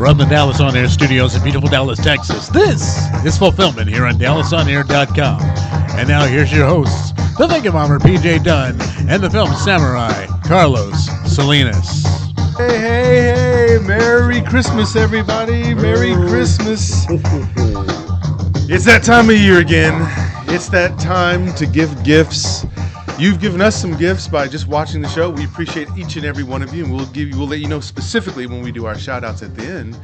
From the Dallas On Air studios in beautiful Dallas, Texas, this is Fulfillment here on DallasOnAir.com. And now here's your hosts, the Vegabomber PJ Dunn and the film samurai, Carlos Salinas. Hey, Merry Christmas, everybody. Merry Christmas. It's that time of year again. It's that time to give gifts. You've given us some gifts by just watching the show. We appreciate each and every one of you, and we'll let you know specifically when we do our shout outs at the end.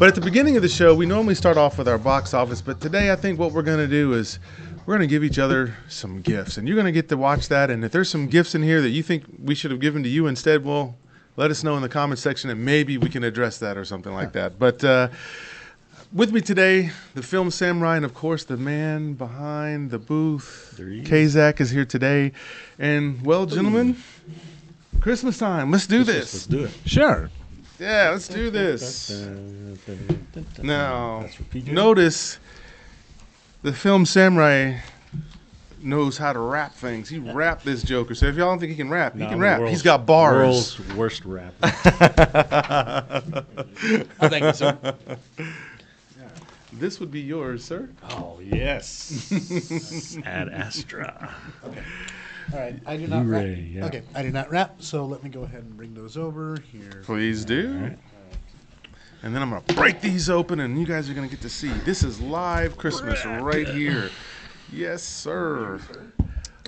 But at the beginning of the show, we normally start off with our box office, but today I think what we're going to do is we're going to give each other some gifts, and you're going to get to watch that. And if there's some gifts in here that you think we should have given to you instead, well, let us know in the comment section, and maybe we can address that or something like that. But with me today, the film samurai, and of course, the man behind the booth, Kazak, is here today. And, well, gentlemen, Christmas time. Let's do this. Let's do it. Sure. Yeah, let's do this. Now, notice the film samurai knows how to rap things. He rapped this Joker. So if y'all don't think he can rap, he can rap. He's got bars. World's worst rapper. I thank you, sir. This would be yours, sir. Oh, yes. Ad Astra. Okay. All right. I do not rap. Yeah. Okay. I do not rap, so let me go ahead and bring those over here. Please do. All right. And then I'm going to break these open, and you guys are going to get to see. This is live Christmas right here. Yes, sir.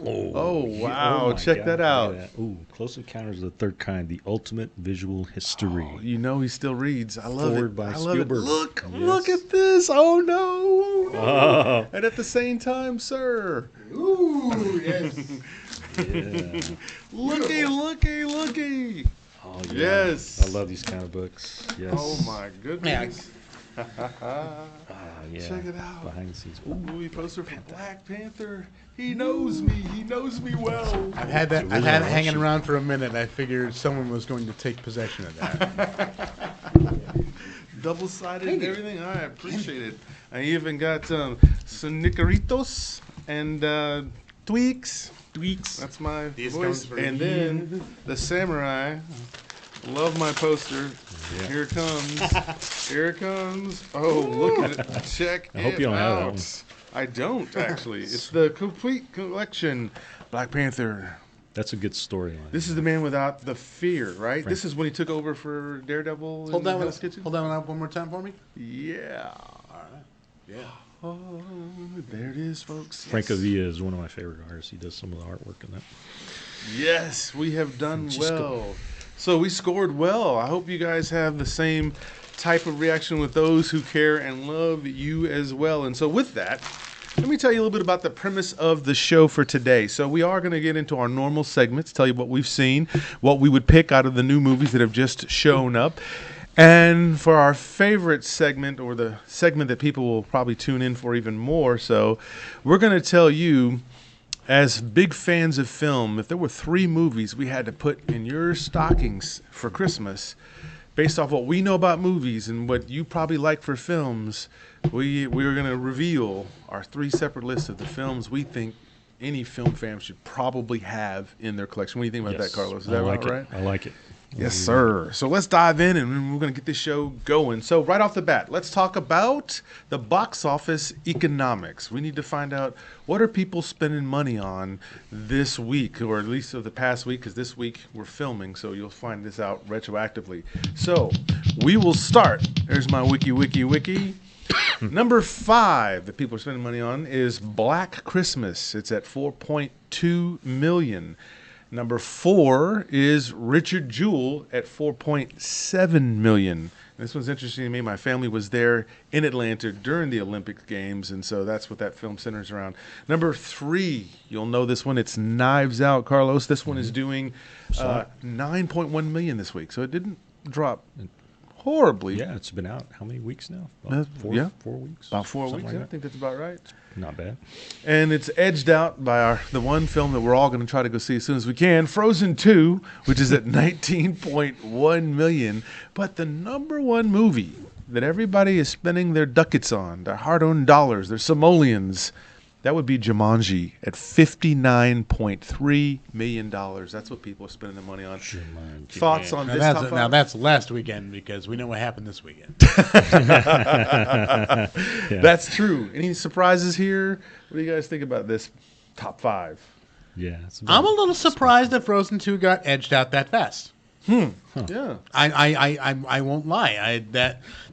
Oh, wow. my Check God. that out. Look at that. Ooh, Close Encounters of the Third Kind, the ultimate visual history. Oh, you know he still reads. I love Forward it. by I love it. Spielberg. Look at this. Oh, no. Oh. And at the same time, sir. Ooh, yes. Yeah. Looky. Oh, yeah. Yes. I love these kind of books. Yes. Oh, my goodness. Yeah. Check it out. Behind the scenes. Ooh, movie poster for Black Panther. He knows me. He knows me well. I've had that. I've had it hanging around for a minute. And I figured someone was going to take possession of that. Double-sided and everything. I appreciate it. I even got some Snickeritos and Tweaks. That's my These voice. comes for And you. then the samurai. Love my poster. Yeah. Here it comes. Oh, look at it. Check I hope it you don't have that out. one. I don't, actually. It's the complete collection. Black Panther. That's a good storyline. This is the man without the fear, right? This is when he took over for Daredevil. Hold that Hell's Kitchen? one up one more time for me. Yeah. All right. Yeah. Oh, there it is, folks. Franco Yes. Villa is one of my favorite artists. He does some of the artwork in that. Yes, we have done Francisco. well. So we scored well. I hope you guys have the same type of reaction with those who care and love you as well. And so with that, let me tell you a little bit about the premise of the show for today. So we are going to get into our normal segments, tell you what we've seen, what we would pick out of the new movies that have just shown up. And for our favorite segment, or the segment that people will probably tune in for even more so, we're going to tell you, as big fans of film, if there were 3 movies we had to put in your stockings for Christmas, based off what we know about movies and what you probably like for films, we are going to reveal our 3 separate lists of the films we think any film fan should probably have in their collection. What do you think about that, Carlos? Is that like right? I like it. Yes, sir. So let's dive in, and we're going to get this show going. So right off the bat, let's talk about the box office economics. We need to find out, what are people spending money on this week, or at least of the past week, because this week we're filming, so you'll find this out retroactively. So we will start. There's my wiki. Number 5 that people are spending money on is Black Christmas. It's at $4.2 million. Number 4 is Richard Jewell at $4.7 million. This one's interesting to me. My family was there in Atlanta during the Olympic Games, and so that's what that film centers around. Number 3, you'll know this one. It's Knives Out, Carlos. This one is doing $9.1 million this week, so it didn't drop horribly. Yeah, it's been out how many weeks now? Yeah. 4 weeks? About 4 Something weeks. like I that. think that's about right. Not bad. And it's edged out by the one film that we're all going to try to go see as soon as we can, Frozen 2, which is at $19.1 million. But the number 1 movie that everybody is spending their ducats on, their hard-earned dollars, their simoleons, That would be Jumanji at $59.3 million. That's what people are spending their money on. Jumanji. Thoughts on Now this that's, top now five? that's last weekend because we know what happened this weekend. That's true. Any surprises here? What do you guys think about this top five? Yeah. I'm a little surprised that Frozen 2 got edged out that fast. Yeah. I won't lie.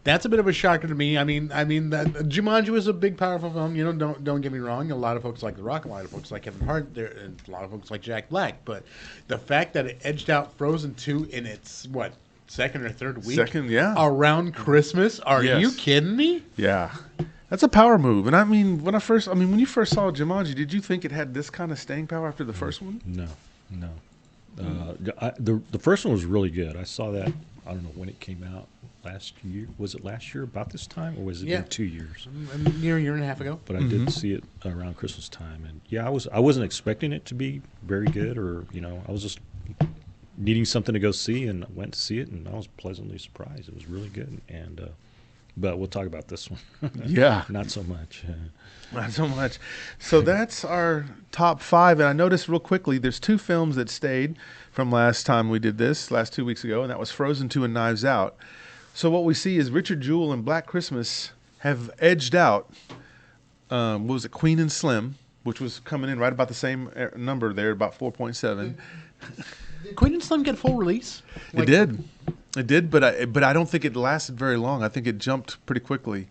That's a bit of a shocker to me. I mean that Jumanji was a big, powerful film. You know, don't get me wrong. A lot of folks like The Rock, a lot of folks like Kevin Hart, and a lot of folks like Jack Black. But the fact that it edged out Frozen 2 in its second or third week, around Christmas. Are you kidding me? Yeah. That's a power move. And when you first saw Jumanji, did you think it had this kind of staying power after the first one? No. The first one was really good. I saw that, I don't know when it came out, last year. Was it last year about this time, or was it been 2 years? A year and a half ago. But I did see it around Christmas time. And yeah, I wasn't expecting it to be very good, or, I was just needing something to go see, and I went to see it, and I was pleasantly surprised. It was really good. And but we'll talk about this one. Yeah. Not so much. Not so much. So that's our top five. And I noticed real quickly, there's two films that stayed from last time we did this, last 2 weeks ago, and that was Frozen 2 and Knives Out. So what we see is Richard Jewell and Black Christmas have edged out, what was it, Queen and Slim, which was coming in right about the same number there, about 4.7. Did Queen and Slim get full release? It did. It did, but I don't think it lasted very long. I think it jumped pretty quickly,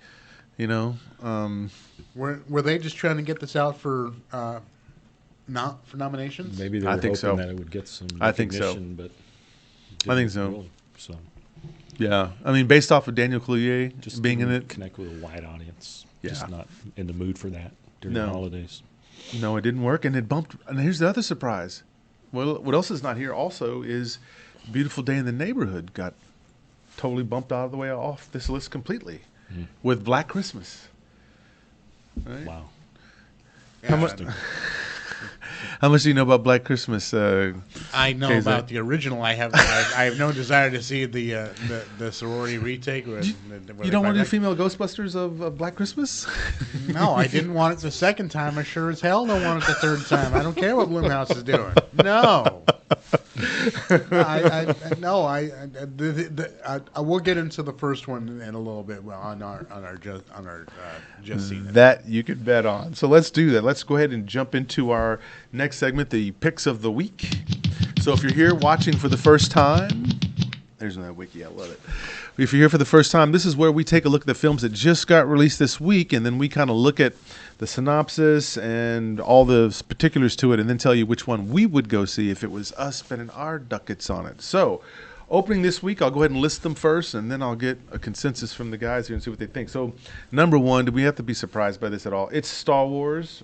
Were they just trying to get this out for nominations? Maybe they were hoping that it would get some recognition, I think so. But I think so. really, so. Yeah. Based off of Daniel Kaluuya Just being in didn't it. connect with a wide audience. Yeah. Just not in the mood for that during No. the holidays. No, it didn't work, and it bumped. And here's the other surprise. Well, what else is not here also is Beautiful Day in the Neighborhood got totally bumped out of the way off this list completely with Black Christmas. Right? Wow. How much do you know about Black Christmas? I know KZ? about the original. I have no desire to see the sorority retake. You don't want to do female Ghostbusters of Black Christmas? No, I didn't want it the second time. I sure as hell don't want it the third time. I don't care what Blumhouse is doing. No. I will get into the first one in a little bit on our just seen it. That you could bet on. So let's do that. Let's go ahead and jump into our next segment, the picks of the week. So if you're here watching for the first time, there's that wiki. I love it. If you're here for the first time, this is where we take a look at the films that just got released this week, and then we kind of look at the synopsis and all the particulars to it, and then tell you which one we would go see if it was us spending our ducats on it. So, opening this week, I'll go ahead and list them first, and then I'll get a consensus from the guys here and see what they think. So, number one, do we have to be surprised by this at all? It's Star Wars,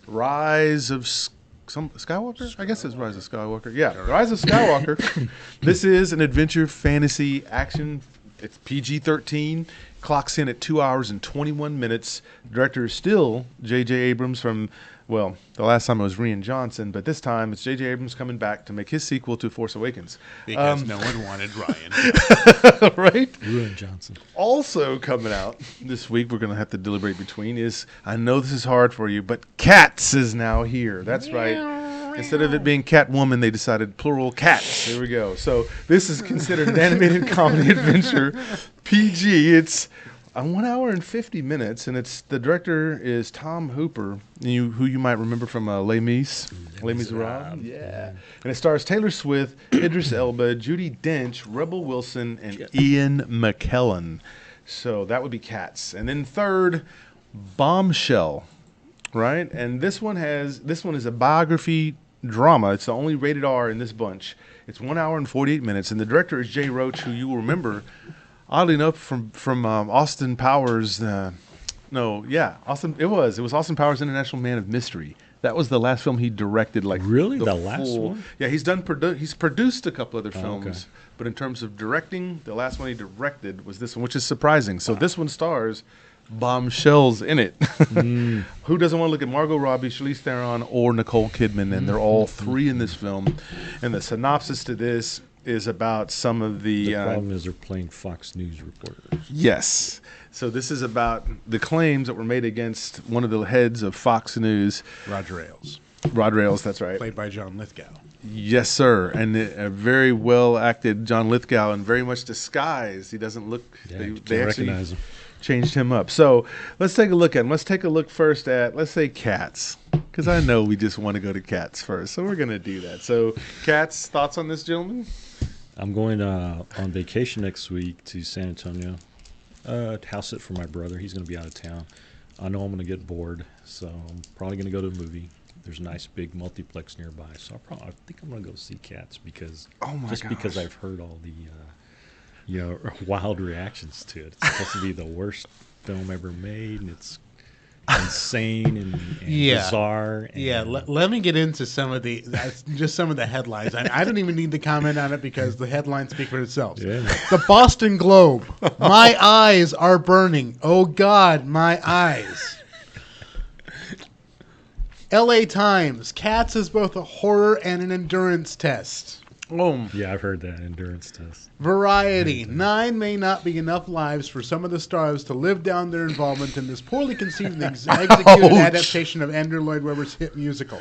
Rise of Skywalker? I guess it's Rise of Skywalker. Yeah, Rise of Skywalker. This is an adventure fantasy action. It's PG-13. Clocks in at 2 hours and 21 minutes. The director is still J.J. Abrams from, the last time it was Rian Johnson, but this time it's J.J. Abrams coming back to make his sequel to Force Awakens. Because no one wanted Ryan. Right? Rian Johnson. Also coming out this week, we're going to have to deliberate between is, I know this is hard for you, but Cats is now here. That's right. Instead of it being Catwoman, they decided plural cats. There we go. So this is considered an animated comedy adventure. PG. It's 1 hour and 50 minutes, and the director is Tom Hooper, who you might remember from Les Mis. Les Miserables. Yeah. And it stars Taylor Swift, Idris Elba, Judi Dench, Rebel Wilson, and Ian McKellen. So that would be Cats. And then third, Bombshell. Right? And this one is a biography drama. It's the only rated R in this bunch. It's 1 hour and 48 minutes, and the director is Jay Roach, who you will remember, oddly enough, from Austin Powers. It was Austin Powers' International Man of Mystery. That was the last film he directed. Really? The last one? Yeah, he's produced a couple other films, okay. But in terms of directing, the last one he directed was this one, which is surprising. So this one stars bombshells in it. Who doesn't want to look at Margot Robbie, Charlize Theron, or Nicole Kidman? And they're all three in this film. And the synopsis to this is about some of The problem is they're playing Fox News reporters. Yes. So this is about the claims that were made against one of the heads of Fox News. Roger Ailes, Rod Rails, that's right. played by John Lithgow. Yes, sir. And a very well acted John Lithgow and very much disguised. He doesn't look, Yeah, they you can't actually recognize him. changed him up. So let's take a look at him. Let's take a look first at, let's say, Cats. Because I know we just want to go to Cats first. So we're going to do that. So, Cats, thoughts on this, gentleman? I'm going on vacation next week to San Antonio. House sit for my brother. He's going to be out of town. I know I'm going to get bored, so I'm probably going to go to a movie. There's a nice big multiplex nearby, so I think I'm going to go see Cats because because I've heard all the wild reactions to it. It's supposed to be the worst film ever made, and it's insane and bizarre. And let me get into some of the headlines. I don't even need to comment on it because the headlines speak for themselves. Yeah. The Boston Globe. My eyes are burning. Oh God, my eyes. LA Times. Cats is both a horror and an endurance test. Yeah, I've heard that endurance test. Variety. 9 may not be enough lives for some of the stars to live down their involvement in this poorly conceived and executed adaptation of Andrew Lloyd Webber's hit musical.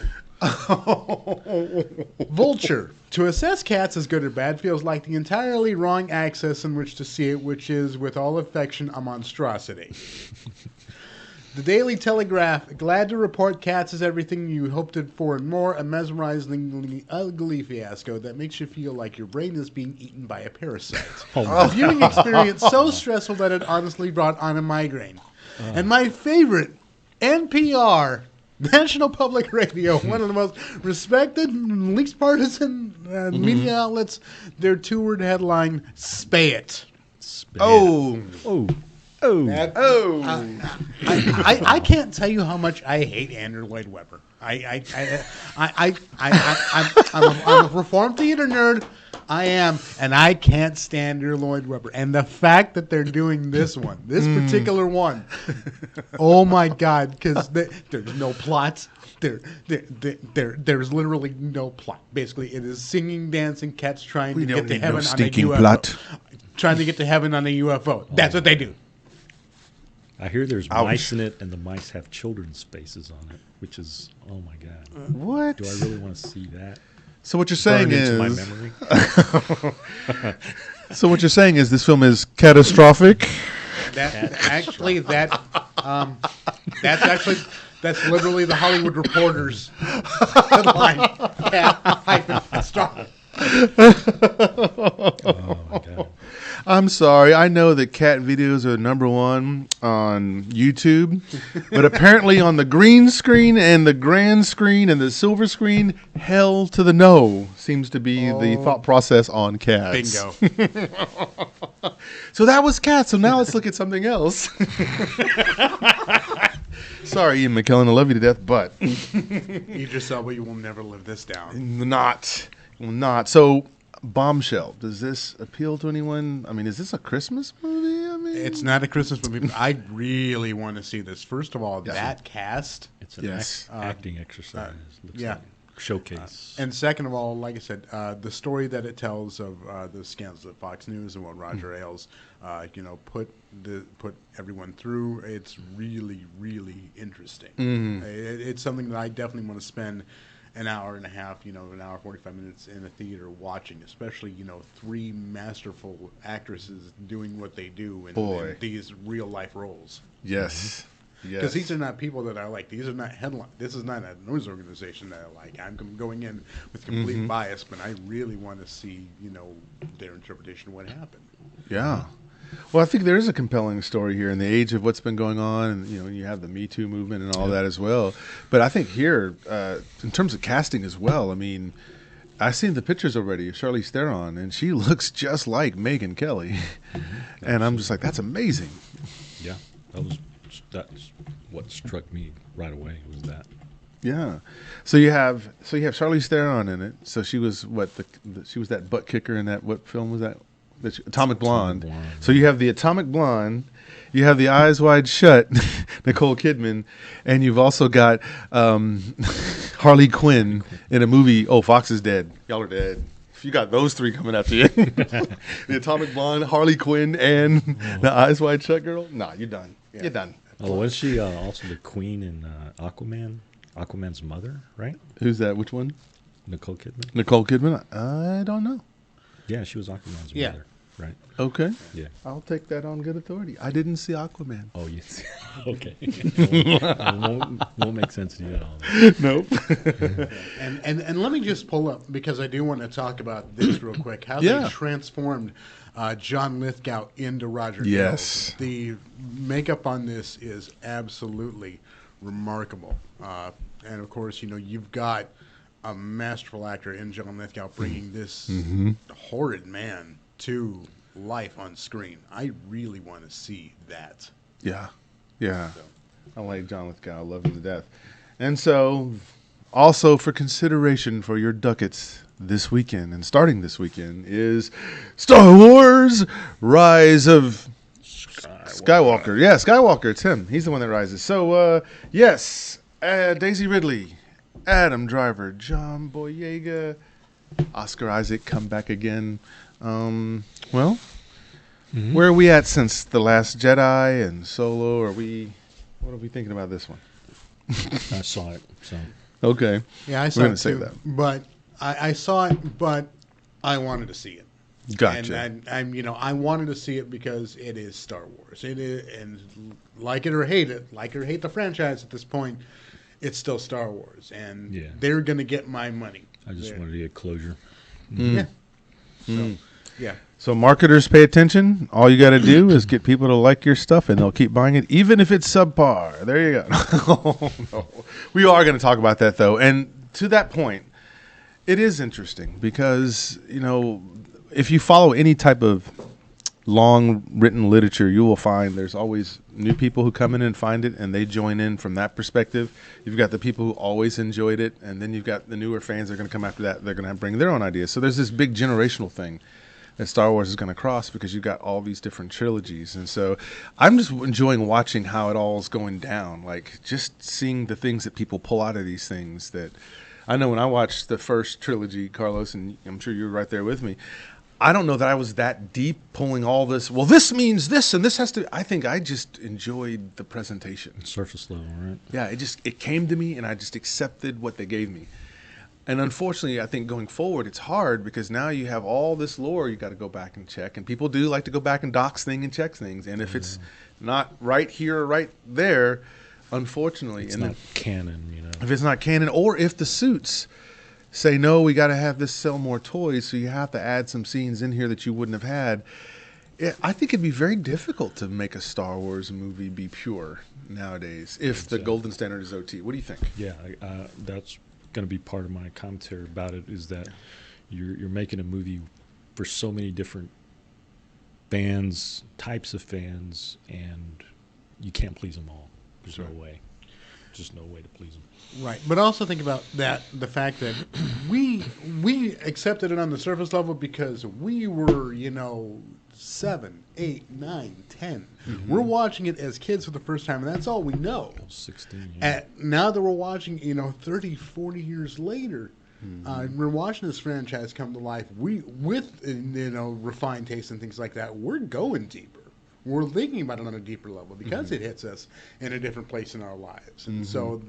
Vulture. To assess Cats as good or bad feels like the entirely wrong axis in which to see it, which is, with all affection, a monstrosity. The Daily Telegraph. Glad to report Cats is everything you hoped it for and more. A mesmerizingly ugly fiasco that makes you feel like your brain is being eaten by a parasite. A viewing experience so stressful that it honestly brought on a migraine. And my favorite, NPR, National Public Radio, one of the most respected and least partisan media outlets, their two-word headline, Spay It. I can't tell you how much I hate Andrew Lloyd Webber. I'm a Reformed theater nerd. I am, and I can't stand Andrew Lloyd Webber. And the fact that they're doing this particular one, oh my God, because there's no plot. There's literally no plot. Basically, it is singing, dancing, cats trying to get to heaven on a UFO. Plot. Trying to get to heaven on a UFO. That's what they do. I hear there's mice in it, and the mice have children's faces on it, which is, oh my God. What? Do I really want to see that? So what you're saying Burned is, into my memory? so what you're saying is this film is catastrophic. That's literally the Hollywood Reporter's headline. Catastrophic. Oh my God. I'm sorry. I know that cat videos are #1 on YouTube, but apparently on the green screen and the grand screen and the silver screen, hell to the no seems to be the thought process on Cats. Bingo. So that was Cats. So now let's look at something else. Sorry, Ian McKellen. I love you to death, but Idris Elba, you will never live this down. not. So, Bombshell. Does this appeal to anyone? I mean, is this a Christmas movie? I mean, It's not a Christmas movie, but I really want to see this. First of all, that cast. It's an Yes. acting exercise. Looks yeah. like. Showcase. And second of all, like I said, the story that it tells of the scandals at Fox News and what Roger Ailes, put everyone through. It's really, really interesting. It's something that I definitely want to spend an hour and a half, an hour 45 minutes in a theater watching, especially 3 masterful actresses doing what they do in these real life roles. yes. Because these are not people that I like. These are not headline. This is not a news organization that I like. I'm going in with complete bias, but I really want to see, their interpretation of what happened. Yeah. Well, I think there is a compelling story here in the age of what's been going on, and you have the Me Too movement and all that as well. But I think here, in terms of casting as well, I mean, I've seen the pictures already of Charlize Theron, and she looks just like Megyn Kelly, and I'm just like, that's amazing. Yeah, that's what struck me right away was that. Yeah. So you have Charlize Theron in it. So she was she was that butt kicker in that, what film was that? Atomic Blonde. So you have the Atomic Blonde, you have the Eyes Wide Shut, Nicole Kidman, and you've also got Harley Quinn in a movie. Oh, Fox is dead. Y'all are dead. if you got those three coming after you, the Atomic Blonde, Harley Quinn, and the Eyes Wide Shut girl, nah, you're done. Yeah. You're done. Oh, was she also the queen in Aquaman? Aquaman's mother, right? Who's that? Which one? Nicole Kidman. Nicole Kidman? I don't know. Yeah, she was Aquaman's mother, right? Okay. Yeah. I'll take that on good authority. I didn't see Aquaman. Oh, you okay? won't make sense to you at all. Nope. And let me just pull up, because I do want to talk about this real quick. How Yeah. they transformed John Lithgow into Roger Yes. Ailes. The makeup on this is absolutely remarkable. And of course, you've got a masterful actor in John Lithgow bringing this horrid man to life on screen. I really want to see that. Yeah. Yeah. So. I like John Lithgow. I love him to death. And so, also for consideration for your ducats this weekend, and starting this weekend, is Star Wars Rise of Skywalker. Yeah, Skywalker. It's him. He's the one that rises. So, yes, Daisy Ridley, Adam Driver, John Boyega, Oscar Isaac come back again. Where are we at since The Last Jedi and Solo? What are we thinking about this one? I saw it, so. Okay. Yeah, I saw We're it gonna say too, that. but I saw it, but I wanted to see it. Gotcha. And I wanted to see it because it is Star Wars. It is, and like it or hate the franchise at this point, it's still Star Wars, and they're gonna get my money. I just wanted to get closure. Yeah. So, yeah. So marketers, pay attention. All you got to do is get people to like your stuff, and they'll keep buying it, even if it's subpar. There you go. Oh, no. We are going to talk about that, though. And to that point, it is interesting because, if you follow any type of long written literature, you will find there's always new people who come in and find it, and they join in from that perspective. You've got the people who always enjoyed it, and then you've got the newer fans that are going to come after that. They're going to bring their own ideas. So there's this big generational thing that Star Wars is going to cross because you've got all these different trilogies. And so I'm just enjoying watching how it all is going down, like just seeing the things that people pull out of these things. That I know when I watched the first trilogy, Carlos, and I'm sure you were right there with me, I don't know that I was that deep pulling all this. Well, this means this, and this has to. I think I just enjoyed the presentation. Surface level, right? Yeah, it came to me, and I just accepted what they gave me. And unfortunately, I think going forward, it's hard because now you have all this lore you got to go back and check, and people do like to go back and dox things and check things. And if it's not right here or right there, unfortunately, it's not canon. If it's not canon, or if the suits say, no, we got to have this sell more toys, so you have to add some scenes in here that you wouldn't have had. I think it'd be very difficult to make a Star Wars movie be pure nowadays if the golden standard is OT. What do you think? Yeah, that's going to be part of my commentary about it, is that you're making a movie for so many different fans, types of fans, and you can't please them all. There's no way. Just no way to please them. Right, but also think about the fact that we accepted it on the surface level because we were, 7, 8, 9, 10. Mm-hmm. We're watching it as kids for the first time, and that's all we know. 16, yeah. Now that we're watching, 30, 40 years later, we're watching this franchise come to life. With refined taste and things like that, we're going deeper. We're thinking about it on a deeper level because it hits us in a different place in our lives. And so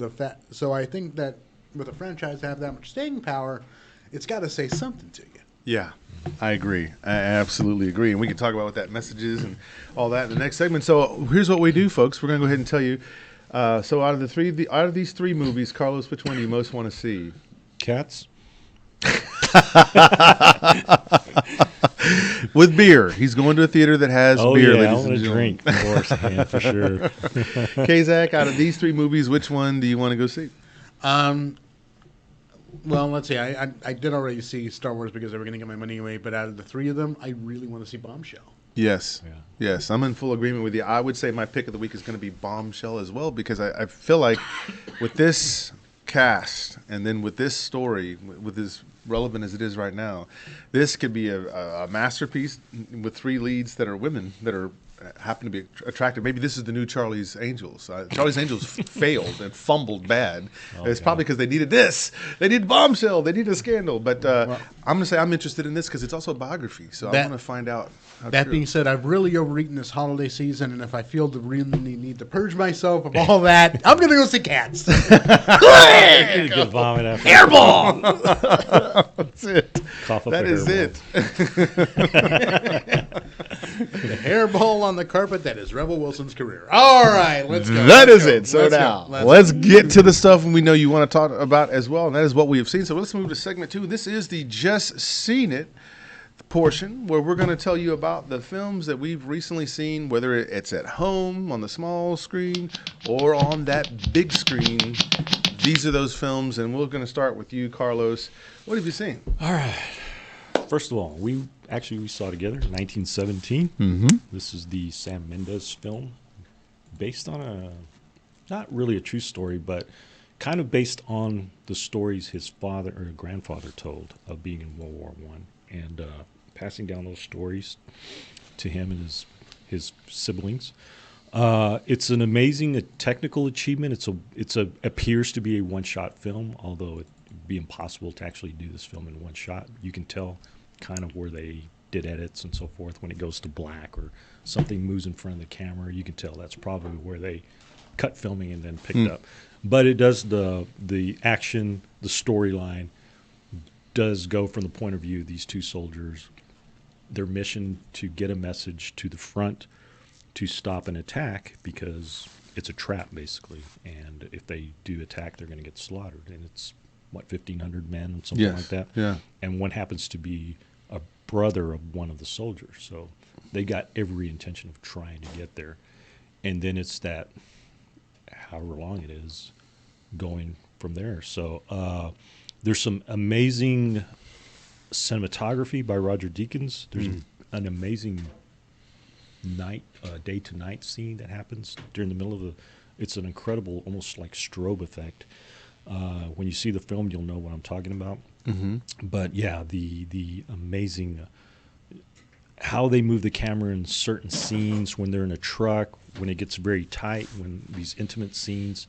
so I think that with a franchise to have that much staying power, it's got to say something to you. Yeah, I agree. I absolutely agree. And we can talk about what that message is and all that in the next segment. So here's what we do, folks. We're going to go ahead and tell you. So out of these three movies, Carlos, which one do you most want to see? Cats. With beer. He's going to a theater that has beer. Yeah, I want to drink. Of course, man, for sure. Kazak, out of these three movies, which one do you want to go see? Well, let's see. I did already see Star Wars because they were going to get my money away, but out of the three of them, I really want to see Bombshell. Yes. Yeah. Yes, I'm in full agreement with you. I would say my pick of the week is going to be Bombshell as well because I feel like with this cast and then with this story, with as relevant as it is right now, this could be a masterpiece with three leads that are women that are happen to be attractive. Maybe this is the new Charlie's Angels. Charlie's Angels failed and fumbled bad. It's probably because they needed this. They needed Bombshell. They needed a scandal. But I'm going to say I'm interested in this because it's also a biography. So I want to find out. That being said, I've really overeaten this holiday season, and if I feel the really need to purge myself of all that, I'm going to go see Cats. Get vomit after. Hairball! That's it. Cough up That a is hairball. it. The hairball on the carpet that is Rebel Wilson's career. All right, let's go. That Let's is go. it. So Let's now, go. let's get to the stuff we know you want to talk about as well, and that is what we have seen. So let's move to segment 2. This is the Just Seen It portion where we're going to tell you about the films that we've recently seen, whether it's at home on the small screen or on that big screen. These are those films, and we're going to start with you, Carlos. What have you seen? All right. First of all, we saw together 1917. Mm-hmm. This is the Sam Mendes film, based on not really a true story, but kind of based on the stories his father or grandfather told of being in World War I, and passing down those stories to him and his siblings. It's an amazing technical achievement. It appears to be a one-shot film, although it'd be impossible to actually do this film in one shot. You can tell kind of where they did edits and so forth. When it goes to black or something moves in front of the camera, you can tell that's probably where they cut filming and then picked up. But it does the action, the storyline does go from the point of view of these two soldiers, their mission to get a message to the front to stop an attack, because it's a trap basically, and if they do attack, they're going to get slaughtered. And it's 1,500 men and something like that. Yeah. And one happens to be a brother of one of the soldiers, so they got every intention of trying to get there. And then it's that, however long it is, going from there. So there's some amazing cinematography by Roger Deakins. There's an amazing day to night scene that happens during the middle of it's an incredible, almost like strobe effect. When you see the film, you'll know what I'm talking about. Mm-hmm. But yeah, the amazing how they move the camera in certain scenes, when they're in a truck, when it gets very tight, when these intimate scenes.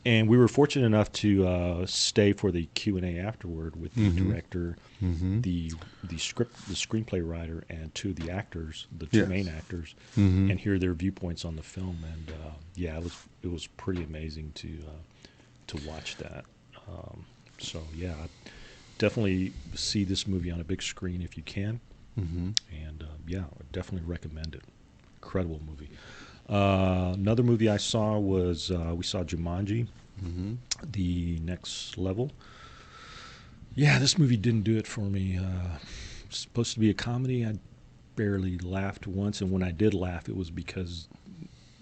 And we were fortunate enough to stay for the Q&A afterward with the director, the screenplay writer, and two of the actors, the two main actors, and hear their viewpoints on the film. And yeah, it was pretty amazing to watch that. So yeah, definitely see this movie on a big screen if you can. And yeah, I definitely recommend it. Incredible movie. Another movie I saw was we saw Jumanji, The Next Level. Yeah, this movie didn't do it for me. It's supposed to be a comedy. I barely laughed once, and when I did laugh, it was because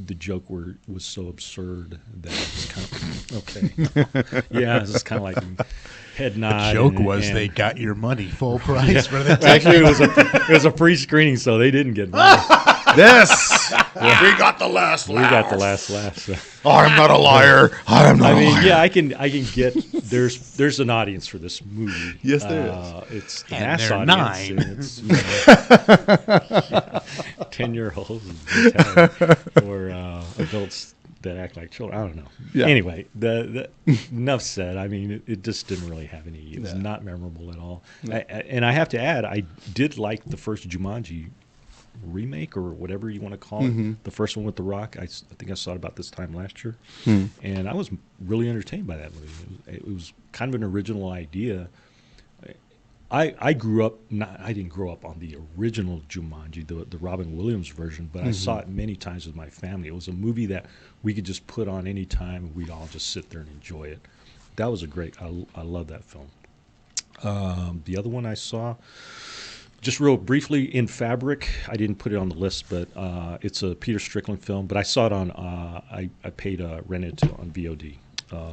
the joke was so absurd that it was kind of okay. Yeah, it's kind of like head nod. The joke was they got your money full price for the ticket. Actually, it was a pre-screening, so they didn't get money. Yes, We got the last laugh. We got the last laugh. So. I'm not a liar. I'm not. I mean, yeah, I can get. There's an audience for this movie. Yes, there is. It's the And mass they're audience. 9. And it's 10-year-olds or adults that act like children. I don't know. Yeah. Anyway, the enough said. I mean, it just didn't really have any. It was not memorable at all. And I have to add, I did like the first Jumanji remake or whatever you want to call it. The first one with The Rock. I think I saw it about this time last year, and I was really entertained by that movie. It was kind of an original idea. I grew up. I didn't grow up on the original Jumanji, the Robin Williams version, but I saw it many times with my family. It was a movie that we could just put on any time, and we'd all just sit there and enjoy it. That was a great. I love that film. The other one I saw, just real briefly, In Fabric. I didn't put it on the list, but it's a Peter Strickland film. But I saw it on. I paid rented it on VOD.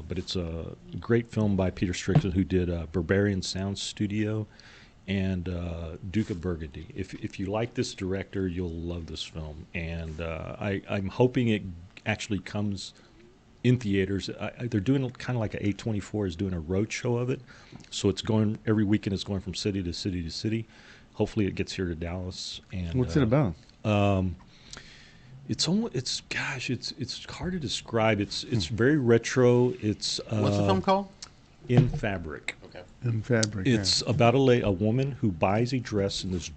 But it's a great film by Peter Strickland, who did Barbarian Sound Studio and Duke of Burgundy. If you like this director, you'll love this film. And I'm hoping it actually comes in theaters. They're doing kind of like a A24 is doing a road show of it. So it's going every weekend. It's going from city to city to city. Hopefully it gets here to Dallas. And What's it about? It's almost it's hard to describe. It's very retro. It's What's the film called? In Fabric. Okay. In fabric. It's about a woman who buys a dress in this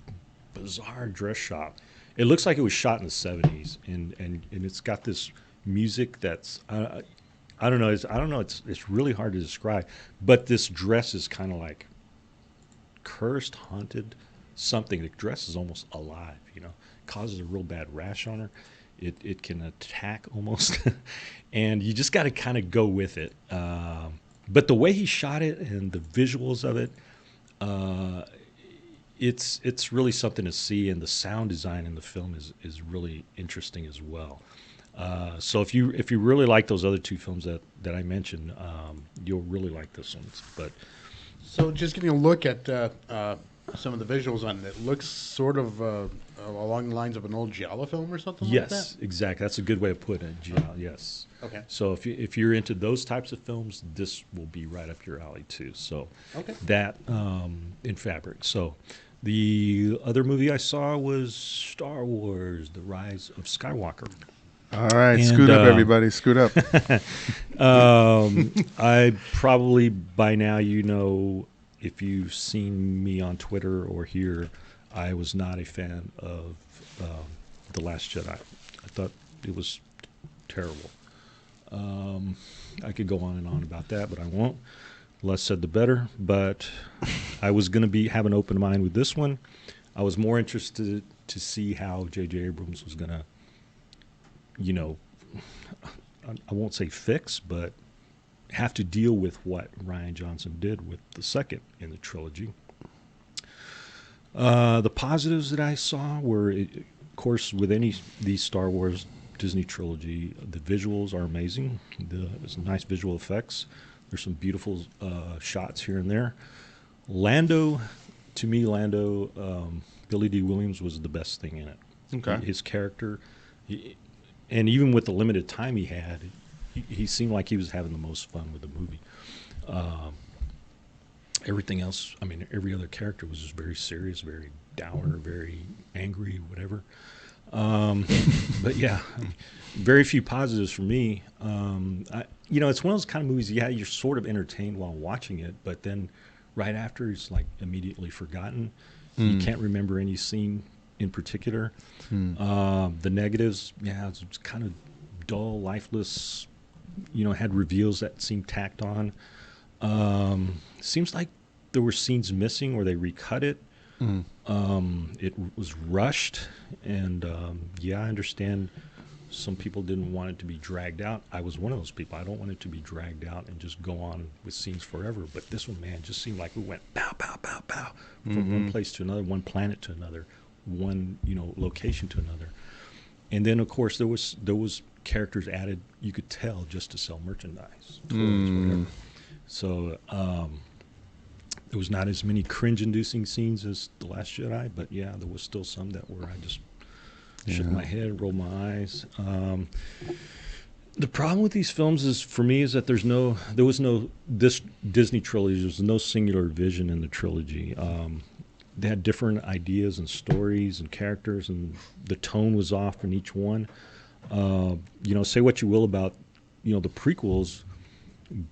bizarre dress shop. It looks like it was shot in the 70s, and it's got this music that's I don't know. It's really hard to describe. But this dress is kind of like cursed, haunted, something. The dress is almost alive. Causes a real bad rash on her. It can attack almost, and you just got to kind of go with it. But the way he shot it and the visuals of it, it's really something to see, and the sound design in the film is really interesting as well. So if you really like those other two films that I mentioned, you'll really like this one. But So just getting a look at some of the visuals on it, it looks sort of along the lines of an old Giallo film or something like that? yes, exactly. That's a good way of putting it. Giallo, yes. Okay. So if you're into those types of films, this will be right up your alley too. So Okay. that In Fabric. So the other movie I saw was Star Wars: The Rise of Skywalker. All right, And, scoot up, everybody, scoot up. I probably by now, if you've seen me on Twitter or here, I was not a fan of The Last Jedi. I thought it was terrible. I could go on and on about that, but I won't. Less said, the better. But I was going to have an open mind with this one. I was more interested to see how J.J. Abrams was going to, I won't say fix, but have to deal with what Rian Johnson did with the second in the trilogy. The positives that I saw were, of course, with these Star Wars Disney trilogy, the visuals are amazing. There's some nice visual effects. There's some beautiful shots here and there. To me, Billy D. Williams was the best thing in it. Okay. His character, and even with the limited time he had, he seemed like he was having the most fun with the movie. Everything else, every other character was just very serious, very dour, very angry, whatever. But yeah, very few positives for me. It's one of those kind of movies, you're sort of entertained while watching it, but then right after, it's like immediately forgotten. You can't remember any scene in particular. The negatives, it's kind of dull, lifeless, had reveals that seemed tacked on. Seems like there were scenes missing or they recut it. It was rushed, and I understand some people didn't want it to be dragged out. I was one of those people. I don't want it to be dragged out and just go on with scenes forever. But this one, man, just seemed like we went pow, pow, pow, pow, from one place to another, one planet to another, one location to another. And then, of course, there was characters added, you could tell, just to sell merchandise, toys, whatever. So there was not as many cringe-inducing scenes as The Last Jedi, but there was still some that were, I just shook my head, rolled my eyes. The problem with these films is that there was no this Disney trilogy. There was no singular vision in the trilogy. They had different ideas and stories and characters, and the tone was off in each one. Say what you will about the prequels,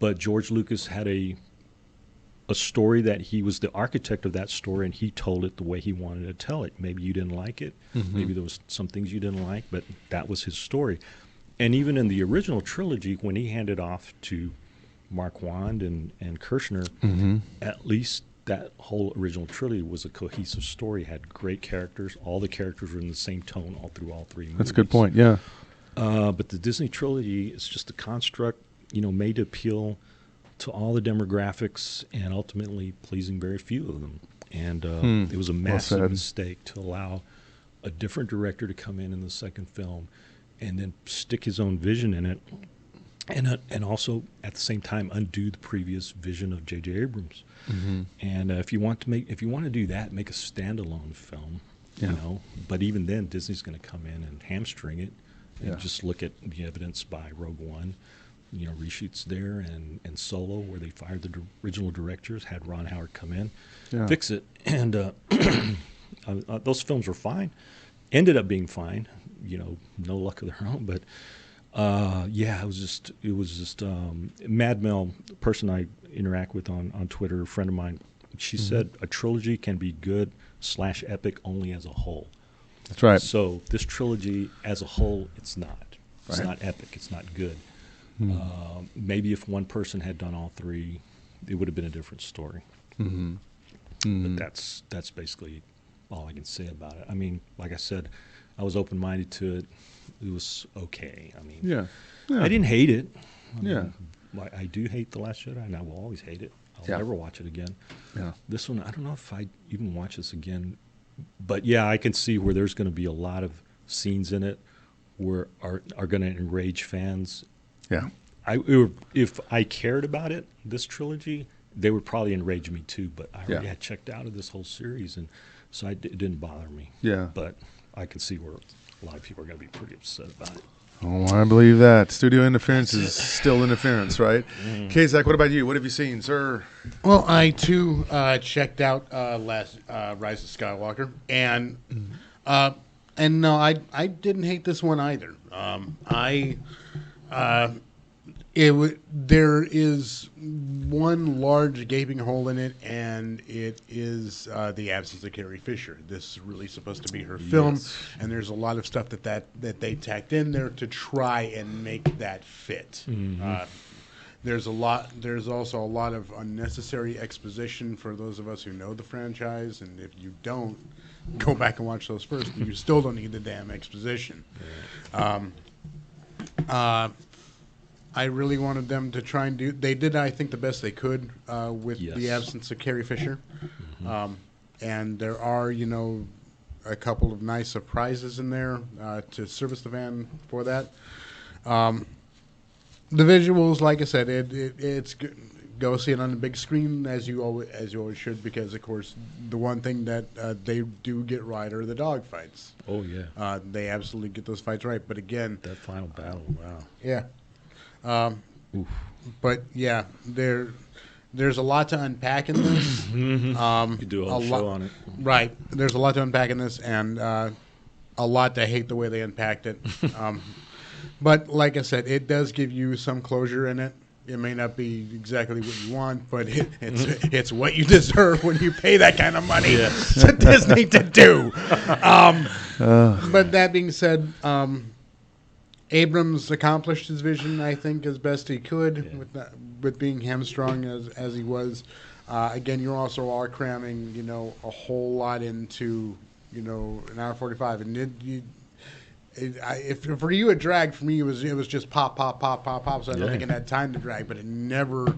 but George Lucas had a story that he was the architect of that story, and he told it the way he wanted to tell it. Maybe you didn't like it. Maybe there was some things you didn't like, but that was his story. And even in the original trilogy, when he handed off to Mark Wand and Kirshner, at least that whole original trilogy was a cohesive story, had great characters. All the characters were in the same tone all through all three movies. That's a good point, yeah. But the Disney trilogy is just a construct, made to appeal to all the demographics and ultimately pleasing very few of them. And it was a massive mistake to allow a different director to come in the second film and then stick his own vision in it, and also at the same time undo the previous vision of J.J. Abrams. And if you want to do that, make a standalone film, But even then, Disney's going to come in and hamstring it, and just look at the evidence by Rogue One. Reshoots there and Solo, where they fired the original directors, had Ron Howard come in, fix it. And those films were fine, ended up being fine, no luck of their own. But yeah, it was just Mad Mel, person I interact with on Twitter, a friend of mine. She said a trilogy can be good / epic only as a whole. That's right. So this trilogy as a whole, it's not. It's Right. not epic. It's not good. Maybe if one person had done all three, it would have been a different story. But that's basically all I can say about it. I mean, like I said, I was open-minded to it. It was okay. I mean, Yeah. I didn't hate it. I do hate The Last Jedi, and I will always hate it. I'll Yeah. never watch it again. Yeah. This one, I don't know if I'd even watch this again. But yeah, I can see where there's going to be a lot of scenes in it where are going to enrage fans. Yeah. If I cared about it, this trilogy, they would probably enrage me too. But I already had checked out of this whole series, and so it didn't bother me. Yeah. But I can see where a lot of people are going to be pretty upset about it. Oh, I believe that. Studio interference is still interference, right? Zach, what about you? What have you seen, sir? Well, I too checked out last Rise of Skywalker, and no, I didn't hate this one either. There is one large gaping hole in it, and it is the absence of Carrie Fisher. This is really supposed to be her film, and there's a lot of stuff that they tacked in there to try and make that fit. There's also a lot of unnecessary exposition for those of us who know the franchise, and if you don't, go back and watch those first. You still don't need the damn exposition. I really wanted them to try and do. They did, I think, the best they could with the absence of Carrie Fisher, and there are, a couple of nice surprises in there to service the fan for that. The visuals, like I said, it's good. Go see it on the big screen as you always should, because of course the one thing that they do get right are the dog fights. Oh yeah, they absolutely get those fights right. But again, that final battle, wow. Yeah. But yeah, there's a lot to unpack in this. You could do a whole show on it. Right. There's a lot to unpack in this, and a lot to hate the way they unpacked it. But like I said, it does give you some closure in it. It may not be exactly what you want, but it's what you deserve when you pay that kind of money to Disney to do. But that being said, Abrams accomplished his vision, I think, as best he could with being hamstrung as he was. Again, you also are cramming, a whole lot into, an hour 45, and if for you it dragged, for me it was just pop, pop, pop, pop, pop. So I don't think it had time to drag, but it never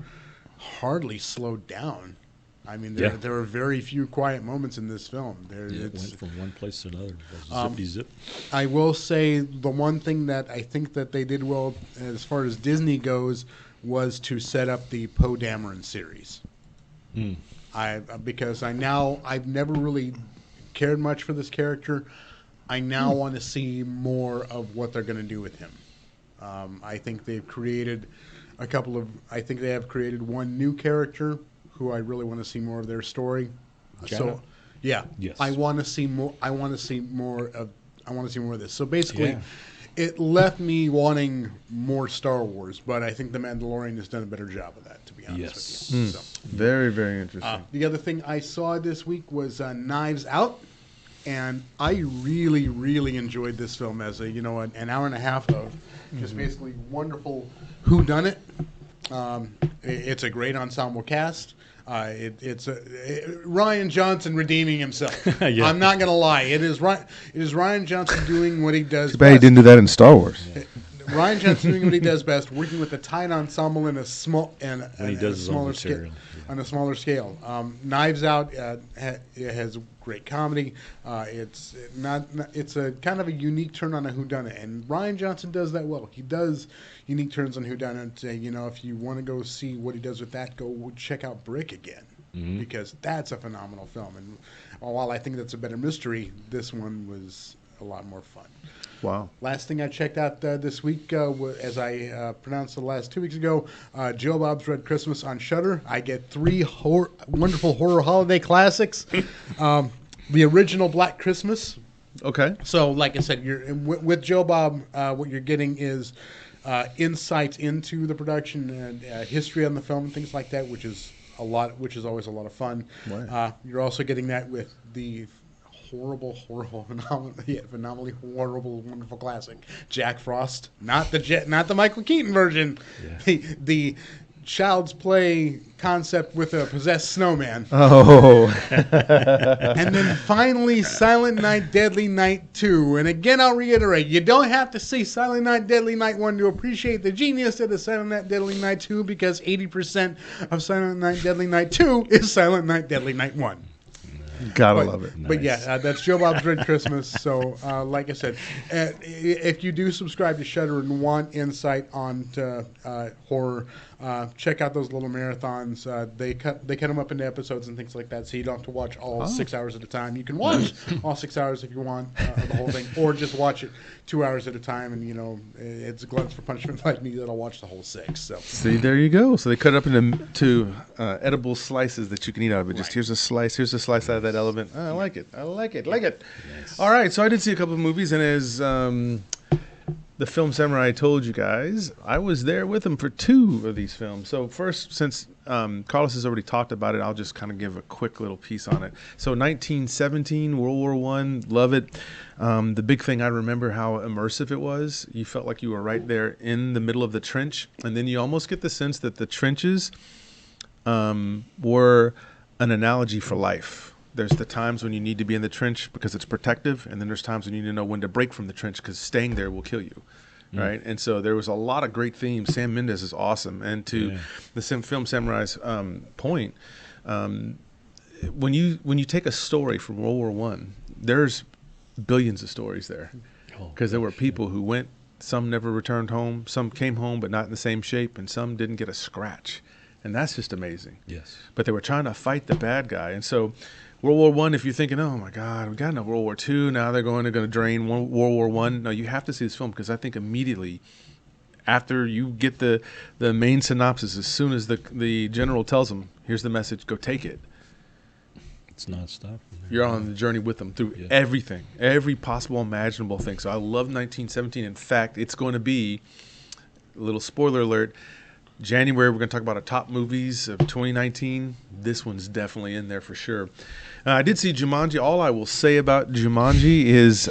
hardly slowed down. I mean, there were very few quiet moments in this film. It went from one place to another. Zippy zip. I will say the one thing that I think that they did well as far as Disney goes was to set up the Poe Dameron series. Because I've never really cared much for this character. I now want to see more of what they're going to do with him. I think they've created I think they have created one new character who I really want to see more of their story. Jenna? So, yeah, yes. I want to see more. I want to see more of this. So basically, it left me wanting more Star Wars, but I think The Mandalorian has done a better job of that, to be honest with you. So, very, very interesting. the other thing I saw this week was Knives Out. And I really, really enjoyed this film as an hour and a half of just basically wonderful whodunit. It's a great ensemble cast. It's Ryan Johnson redeeming himself. I'm not going to lie. It is Ryan Johnson doing what he does Too bad he best. didn't do that in Star Wars. Ryan Johnson doing what he does best, working with a tight ensemble in a smaller scale. On a smaller scale, Knives Out has great comedy. It's a kind of a unique turn on a whodunit, and Ryan Johnson does that well. He does unique turns on whodunit. If you want to go see what he does with that, go check out Brick again, because that's a phenomenal film. And while I think that's a better mystery, this one was a lot more fun. Wow. Last thing I checked out this week, as I pronounced the last 2 weeks ago, Joe Bob's Red Christmas on Shudder. I get 3 wonderful horror holiday classics. The original Black Christmas, Okay. So, like I said, you're with Joe Bob. What you're getting is insights into the production and history on the film and things like that, which is always a lot of fun. Right. You're also getting that with the horrible, phenomenally horrible, wonderful classic Jack Frost, not the Michael Keaton version, the Child's Play concept with a possessed snowman. Oh. And then finally, Silent Night, Deadly Night 2. And again, I'll reiterate, you don't have to see Silent Night, Deadly Night 1 to appreciate the genius that is Silent Night, Deadly Night 2, because 80% of Silent Night, Deadly Night 2 is Silent Night, Deadly Night 1. Gotta love it. But yeah, that's Joe Bob's Red Christmas. So, like I said, if you do subscribe to Shudder and want insight on horror, check out those little marathons. They cut them up into episodes and things like that, so you don't have to watch all 6 hours at a time. You can watch all 6 hours if you want of the whole thing, or just watch it 2 hours at a time. And it's gluttons for punishment like me that'll watch the whole 6. So see, there you go. So they cut it up into edible slices that you can eat out of it. Just here's a slice out of that element. I like it. Nice. All right, so I did see a couple of movies, and as the Film Samurai told you guys, I was there with him for 2 of these films. So first, since Carlos has already talked about it, I'll just kind of give a quick little piece on it. So 1917, World War I, love it. The big thing, I remember how immersive it was. You felt like you were right there in the middle of the trench, and then you almost get the sense that the trenches were an analogy for life. There's the times when you need to be in the trench because it's protective, and then there's times when you need to know when to break from the trench because staying there will kill you, right? And so there was a lot of great themes. Sam Mendes is awesome. And to the Film Samurai's point, when you take a story from World War I, there's billions of stories there because there were people who went, some never returned home, some came home but not in the same shape, and some didn't get a scratch. And that's just amazing. Yes. But they were trying to fight the bad guy. And so World War I, if you're thinking, oh my God, we got into World War II, now they're going to drain World War I. No, you have to see this film because I think immediately after you get the main synopsis, as soon as the general tells them, here's the message, go take it. It's nonstop. You're on the journey with them through everything, every possible imaginable thing. So I love 1917. In fact, it's going to be, a little spoiler alert, January, we're going to talk about our top movies of 2019. This one's definitely in there for sure. I did see Jumanji. All I will say about Jumanji is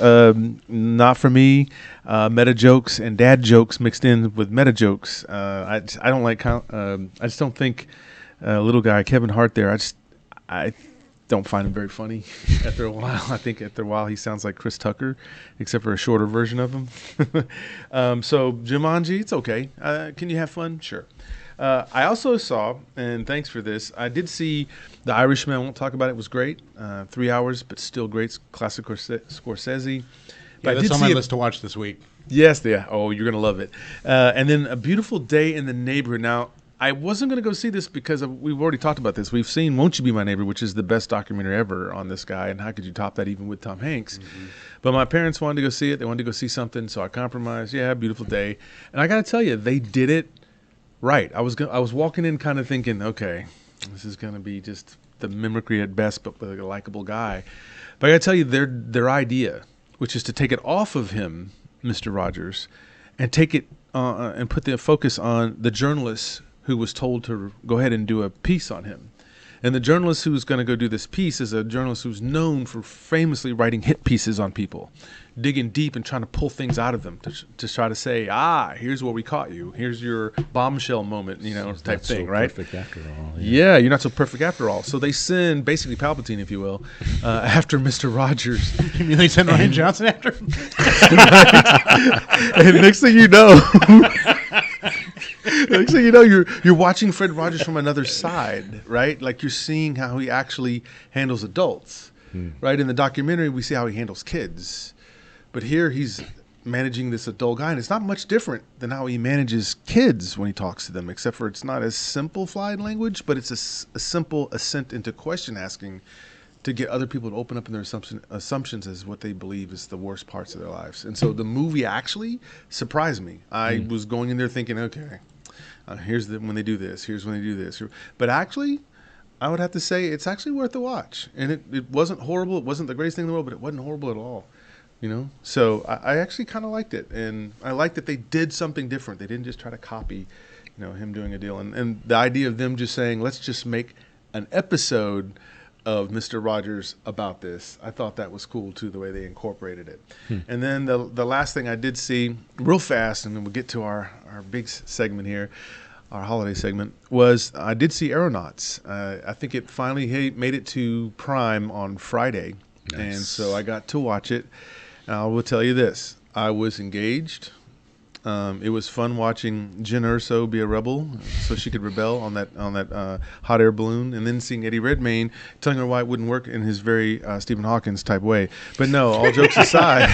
not for me. Meta jokes and dad jokes mixed in with meta jokes. I don't like. I just don't think little guy Kevin Hart there. I don't find him very funny after a while. I think after a while he sounds like Chris Tucker, except for a shorter version of him. So Jumanji, it's okay. Can you have fun? Sure. I also saw, and thanks for this, I did see The Irishman. I won't talk about it. It was great. 3 hours, but still great. Classic Scorsese. Yeah, that's on my list to watch this week. Yes, oh, you're going to love it. And then A Beautiful Day in the Neighborhood. Now, I wasn't going to go see this because we've already talked about this. We've seen Won't You Be My Neighbor, which is the best documentary ever on this guy, and how could you top that even with Tom Hanks? Mm-hmm. But my parents wanted to go see it. They wanted to go see something, so I compromised. Yeah, Beautiful Day. And I got to tell you, they did it right. I was walking in kind of thinking, okay, this is going to be just the mimicry at best, but with a likable guy. But I got to tell you, their idea, which is to take it off of him, Mr. Rogers, and take it and put the focus on the journalist who was told to go ahead and do a piece on him. And the journalist who's going to go do this piece is a journalist who's known for famously writing hit pieces on people, digging deep and trying to pull things out of them to try to say, here's where we caught you. Here's your bombshell moment, type thing, so right? Perfect after all. Yeah, you're not so perfect after all. So they send basically Palpatine, if you will, after Mr. Rogers. You mean they send Ryan Johnson after him? And next thing you know, you're watching Fred Rogers from another side, right? Like you're seeing how he actually handles adults, right? In the documentary, we see how he handles kids. But here he's managing this adult guy, and it's not much different than how he manages kids when he talks to them, except for it's not as simplified language, but it's a simple assent into question asking to get other people to open up in their assumptions as what they believe is the worst parts of their lives. And so the movie actually surprised me. I was going in there thinking, okay, here's when they do this, here's when they do this. But actually, I would have to say it's actually worth the watch. And it wasn't horrible. It wasn't the greatest thing in the world, but it wasn't horrible at all. You know, so I actually kind of liked it, and I liked that they did something different. They didn't just try to copy, him doing a deal, and the idea of them just saying, let's just make an episode of Mr. Rogers about this. I thought that was cool too, the way they incorporated it. And then the last thing I did see real fast, and then we'll get to our big segment here, our holiday segment, was I did see Aeronauts. I think it finally made it to Prime on Friday. Nice. And so I got to watch it. I will tell you this: I was engaged. It was fun watching Jen Erso be a rebel, so she could rebel on that hot air balloon, and then seeing Eddie Redmayne telling her why it wouldn't work in his very Stephen Hawkins type way. But no, all jokes aside,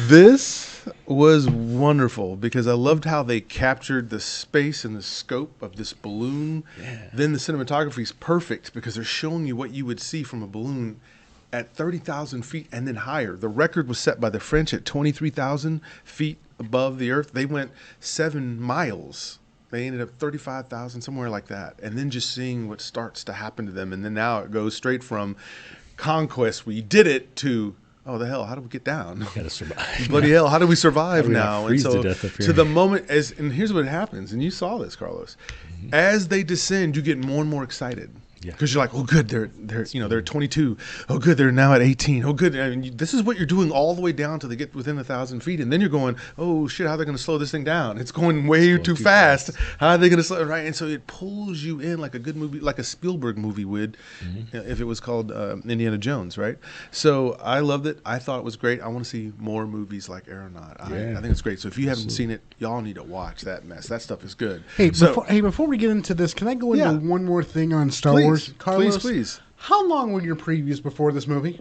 this was wonderful because I loved how they captured the space and the scope of this balloon. Yeah. Then the cinematography is perfect because they're showing you what you would see from a balloon at 30,000 feet and then higher. The record was set by the French at 23,000 feet above the earth. They went 7 miles. They ended up 35,000, somewhere like that. And then just seeing what starts to happen to them. And then now it goes straight from conquest, we did it, to, oh, the hell, how do we get down? We gotta survive. Bloody hell, how do we survive now? And so to death up here. to the moment, and here's what happens, and you saw this, Carlos. Mm-hmm. As they descend, you get more and more excited. Because you're like, oh, good, they're 22. Oh, good, they're now at 18. Oh, good. I mean, this is what you're doing all the way down till they get within 1,000 feet, and then you're going, oh shit, how are they going to slow this thing down? It's going way too fast. How are they going to slow it? Right? And so it pulls you in like a good movie, like a Spielberg movie would, if it was called Indiana Jones, right? So I loved it. I thought it was great. I want to see more movies like Aeronaut. I think it's great. So if you haven't seen it, y'all need to watch that mess. That stuff is good. Hey, before we get into this, can I go into one more thing on Star Wars? Carlos, please. How long were your previews before this movie?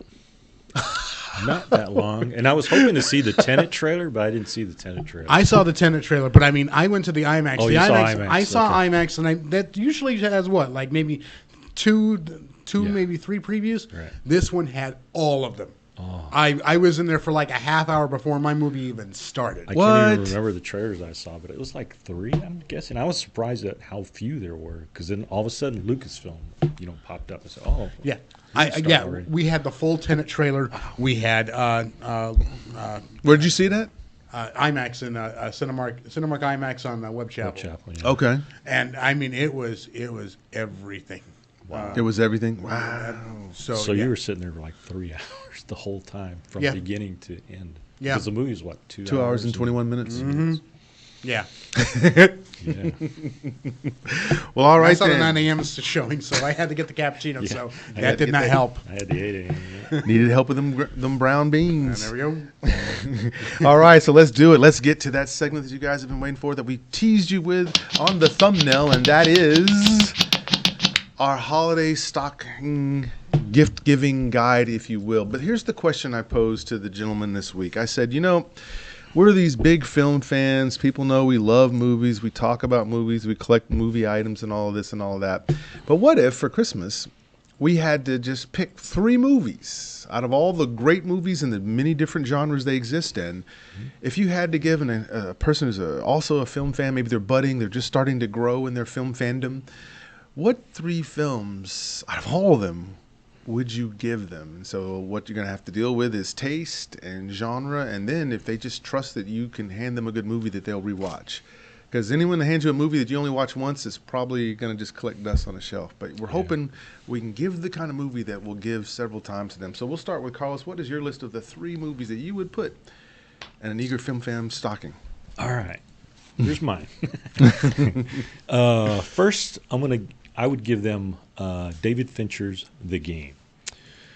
Not that long. And I was hoping to see the Tenet trailer, but I didn't see the Tenet trailer. I saw the Tenet trailer, but I mean, I went to the IMAX. Oh, the you IMAX, saw IMAX. I saw IMAX, and that usually has what, like maybe two, maybe 3 previews. Right. This one had all of them. Oh. I was in there for like a half hour before my movie even started. I can't even remember the trailers I saw, but it was like 3, I'm guessing. I was surprised at how few there were, because then all of a sudden Lucasfilm, popped up and said, "Oh, yeah, we had the full Tenet trailer. We had where did you see that? IMAX and Cinemark IMAX on Web Chapel. Yeah. Okay, and I mean it was everything. Wow. It was everything. Wow. So you were sitting there for like 3 hours the whole time from beginning to end. Yeah. Because the movie was what, 2 hours and 21 minutes. Mm-hmm. Yeah. Yeah. Well, all right. I saw the 9 a.m. showing, so I had to get the cappuccino. So that did not help. I had the 8 a.m. Yeah. Needed help with them brown beans. And there we go. All right, so let's do it. Let's get to that segment that you guys have been waiting for, that we teased you with on the thumbnail, and that is our holiday stocking gift giving guide, if you will. But here's the question I posed to the gentleman this week. I said, we're these big film fans. People know we love movies. We talk about movies. We collect movie items and all of this and all of that. But what if for Christmas we had to just pick 3 movies out of all the great movies and the many different genres they exist in? Mm-hmm. If you had to give a person who's also a film fan, maybe they're budding, they're just starting to grow in their film fandom, what 3 films out of all of them would you give them? And so what you're going to have to deal with is taste and genre, and then if they just trust that you can hand them a good movie that they'll rewatch. Because anyone that hands you a movie that you only watch once is probably going to just collect dust on a shelf. But we're hoping we can give the kind of movie that we'll give several times to them. So we'll start with Carlos. What is your list of the 3 movies that you would put in an eager film fan stocking? All right. Here's mine. First, I would give them David Fincher's The Game.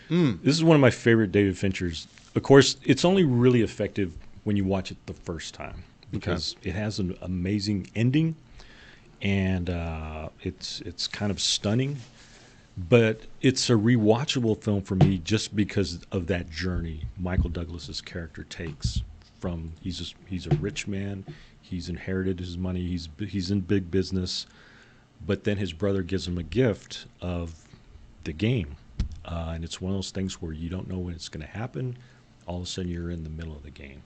This is one of my favorite David Fincher's. Of course, it's only really effective when you watch it the first time, because it has an amazing ending, and it's kind of stunning. But it's a rewatchable film for me just because of that journey Michael Douglas's character takes from he's a rich man, he's inherited his money, he's in big business. But then his brother gives him a gift of the game. And it's one of those things where you don't know when it's going to happen. All of a sudden, you're in the middle of the game.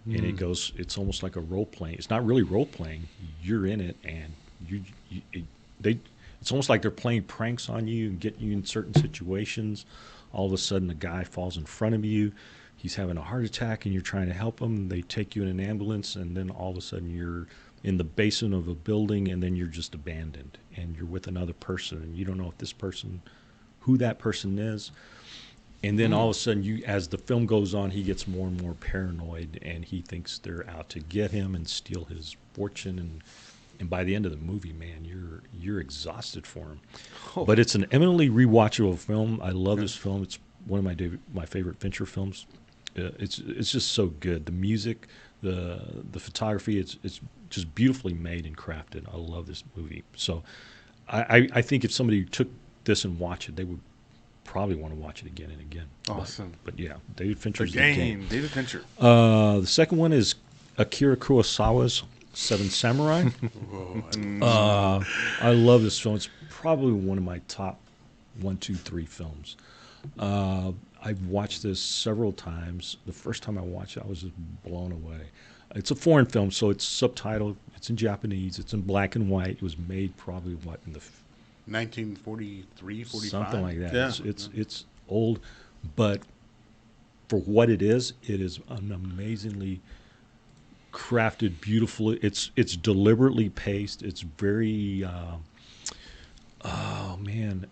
And it's almost like a role-playing. It's not really role-playing. You're in it, and it's almost like they're playing pranks on you and getting you in certain situations, all of a sudden a guy falls in front of you. He's having a heart attack, and you're trying to help him. They take you in an ambulance, and then all of a sudden you're in the basement of a building, and then you're just abandoned, and you're with another person, and you don't know who that person is. And then all of a sudden, as the film goes on, he gets more and more paranoid, and he thinks they're out to get him and steal his fortune. And by the end of the movie, man, you're exhausted for him. Oh. But it's an eminently rewatchable film. I love this film. It's one of my favorite Fincher films. It's just so good. The music, the photography, it's just beautifully made and crafted. I love this movie. So I think if somebody took this and watched it, they would probably want to watch it again and again. Awesome. But yeah, David Fincher's The Game. David Fincher. The second one is Akira Kurosawa's Seven Samurai. I love this film. It's probably one of my top 1, 2, 3 films. I've watched this several times. The first time I watched it, I was just blown away. It's a foreign film, so it's subtitled. It's in Japanese. It's in black and white. It was made probably, in the 1943, 45? Something like that. Yeah. It's old, but for what it is an amazingly crafted, beautiful. It's deliberately paced. It's very,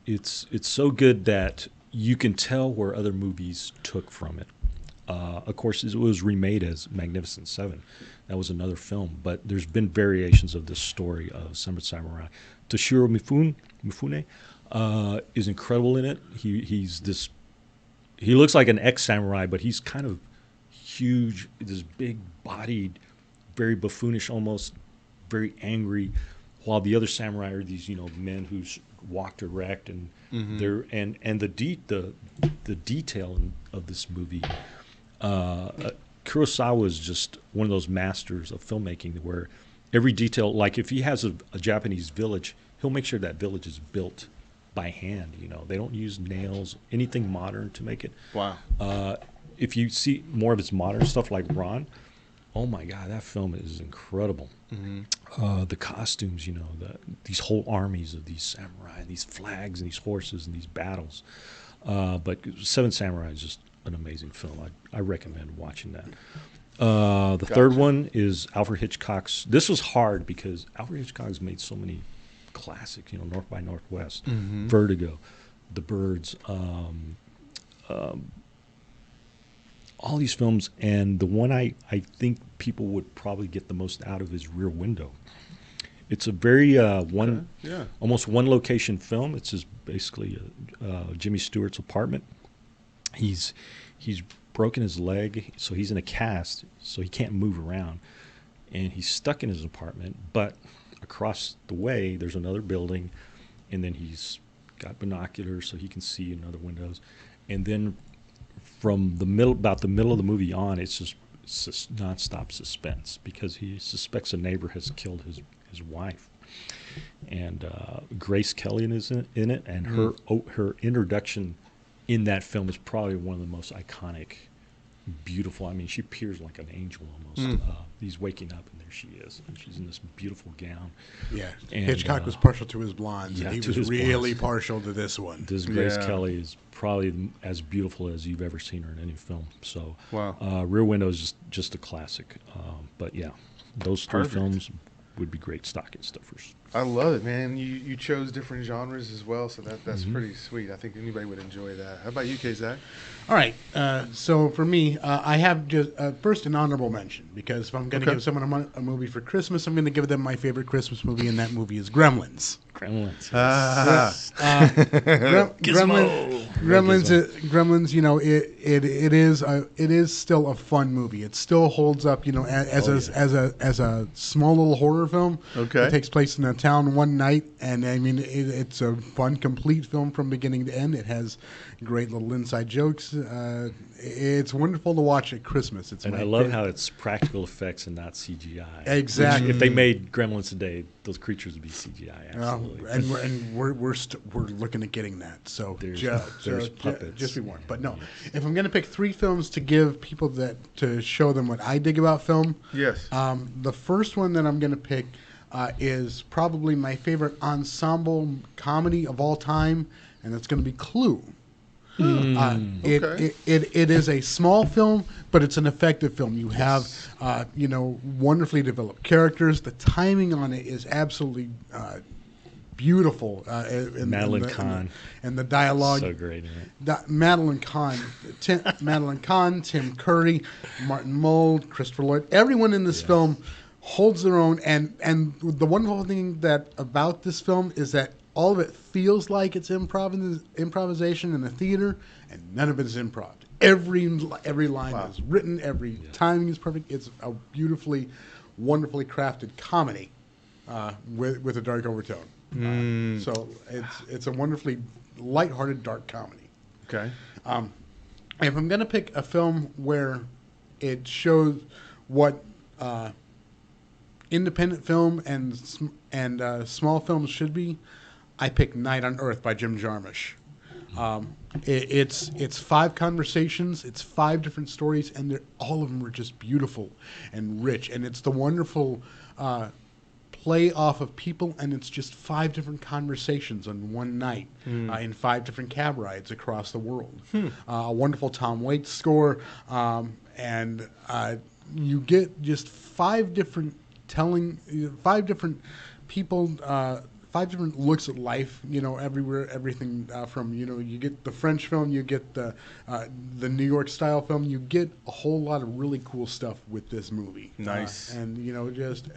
it's so good that you can tell where other movies took from it. Of course, it was remade as Magnificent Seven. That was another film, but there's been variations of this story of Seven Samurai. Toshiro Mifune is incredible in it. He looks like an ex-samurai, but he's kind of huge, this big-bodied, very buffoonish, almost very angry, while the other samurai are these men who walked erect, and they're and the detail of this movie. Kurosawa is just one of those masters of filmmaking where every detail, like if he has a Japanese village, he'll make sure that village is built by hand. They don't use nails, anything modern to make it. Wow. If you see more of its modern stuff like Ron, oh my God, that film is incredible. The costumes, these whole armies of these samurai, these flags and these horses and these battles. But Seven Samurai is just an amazing film. I recommend watching that. The third one is Alfred Hitchcock's. This was hard because Alfred Hitchcock's made so many classics, North by Northwest, Vertigo, The Birds, all these films, and the one I think people would probably get the most out of is Rear Window. It's a very almost one location film. It's just basically Jimmy Stewart's apartment. He's broken his leg, so he's in a cast, so he can't move around, and he's stuck in his apartment. But across the way, there's another building, and then he's got binoculars so he can see in other windows, and then from about the middle of the movie on, it's just nonstop suspense because he suspects a neighbor has killed his wife. And Grace Kelly is in it, and her introduction in that film is probably one of the most iconic, beautiful. I mean, she appears like an angel almost. He's waking up, and there she is, and she's in this beautiful gown. Yeah, and, Hitchcock was partial to his blondes, and he was really blondes. Partial to this one. This Grace Kelly is probably as beautiful as you've ever seen her in any film. So, Rear Window is just a classic. But yeah, those three films would be great stocking stuffers. I love it, man. You chose different genres as well, so that's pretty sweet. I think anybody would enjoy that. How about you, K-Zach? All right. So for me, I have just first an honorable mention, because if I'm going to give someone a movie for Christmas, I'm going to give them my favorite Christmas movie, and that movie is Gremlins. Gremlins. Gremlins. It is still a fun movie. It still holds up. As a small little horror film. Okay. It takes place in a town one night, and I mean it's a fun, complete film from beginning to end. It has great little inside jokes. It's wonderful to watch at Christmas. I love how it's practical effects and not CGI. Exactly. Which, if they made Gremlins today, those creatures would be CGI. Absolutely. And we're looking at getting that. So there's puppets. Just be warned. But no, if I'm going to pick three films to give people to show them what I dig about film, yes. The first one that I'm going to pick is probably my favorite ensemble comedy of all time, and it's going to be Clue. It is a small film, but it's an effective film. You have, wonderfully developed characters. The timing on it is absolutely beautiful. Madeline Kahn. And the dialogue. So great in it. Madeline Kahn, Tim Curry, Martin Mull, Christopher Lloyd. Everyone in this film holds their own. And the wonderful thing about this film is that all of it feels like it's improvisation in the theater, and none of it is improv. Every line is written, every timing is perfect. It's a beautifully, wonderfully crafted comedy with a dark overtone. So it's a wonderfully lighthearted dark comedy. Okay. If I'm going to pick a film where it shows what independent film and small films should be, I pick Night on Earth by Jim Jarmusch. It's 5 conversations, it's 5 different stories, and all of them are just beautiful and rich. And it's the wonderful play off of people, and it's just 5 different conversations on one night in 5 different cab rides across the world. A wonderful Tom Waits score, and you get just 5 different people. 5 different looks at life, everywhere, everything from, you get the French film, you get the New York style film, you get a whole lot of really cool stuff with this movie. Nice. And, just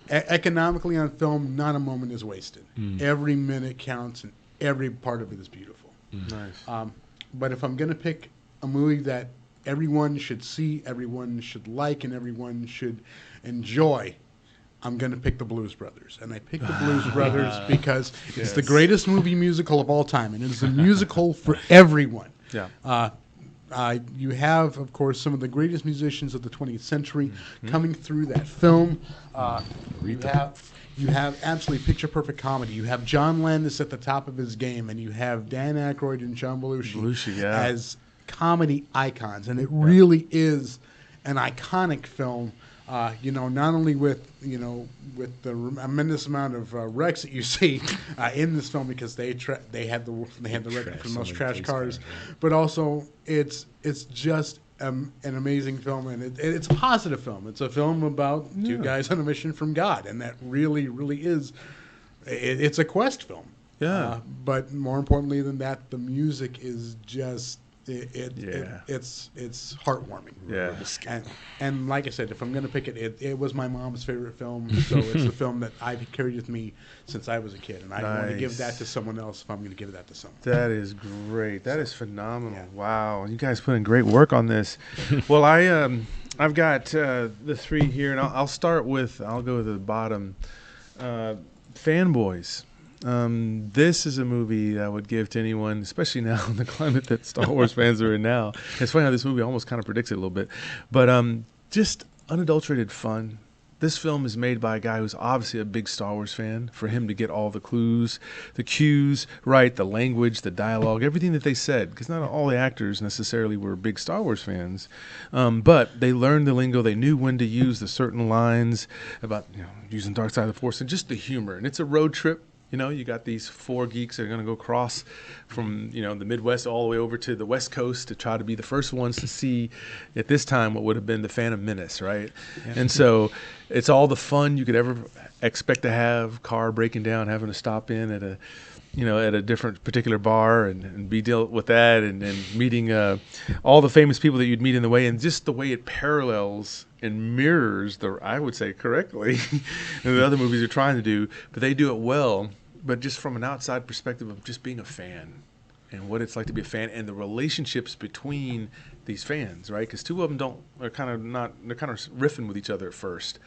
economically on film, not a moment is wasted. Every minute counts and every part of it is beautiful. Nice. But if I'm going to pick a movie that everyone should see, everyone should like, and everyone should enjoy, I'm going to pick the Blues Brothers. And I pick the Blues Brothers because it's the greatest movie musical of all time. And it's a musical for everyone. Yeah. You have, of course, some of the greatest musicians of the 20th century coming through that film. You have absolutely picture-perfect comedy. You have John Landis at the top of his game, and you have Dan Aykroyd and John Belushi as comedy icons. And it really is an iconic film. Not only with the tremendous amount of wrecks that you see in this film, because they had the record for the most trash cars, but also it's just an amazing film, and it's a positive film. It's a film about 2 guys on a mission from God, and that really, really is. It's a quest film. Yeah. But more importantly than that, the music is just. It's heartwarming. Yeah. And like I said, if I'm going to pick it was my mom's favorite film, so it's a film that I've carried with me since I was a kid, and I don't want to give that to someone else if I'm going to give that to someone. That is great. That is phenomenal. Yeah. Wow, you guys put in great work on this. Well, I've got the 3 here, and I'll go to the bottom. Fanboys. This is a movie that I would give to anyone, especially now in the climate that Star Wars fans are in now. It's funny how this movie almost kind of predicts it a little bit. But just unadulterated fun. This film is made by a guy who's obviously a big Star Wars fan. For him to get all the clues, the cues right, the language, the dialogue, everything that they said, because not all the actors necessarily were big Star Wars fans, but they learned the lingo. They knew when to use the certain lines about using dark side of the Force, and just the humor. And it's a road trip. You got these 4 geeks that are going to go across from, the Midwest all the way over to the West Coast to try to be the first ones to see, at this time, what would have been the Phantom Menace, right? Yeah. And so it's all the fun you could ever expect to have, car breaking down, having to stop in at a different particular bar and be dealt with that, and meeting all the famous people that you'd meet in the way, and just the way it parallels and mirrors I would say correctly, and the other movies are trying to do, but they do it well. But just from an outside perspective of just being a fan and what it's like to be a fan, and the relationships between these fans, right? Because 2 of them they're kind of riffing with each other at first,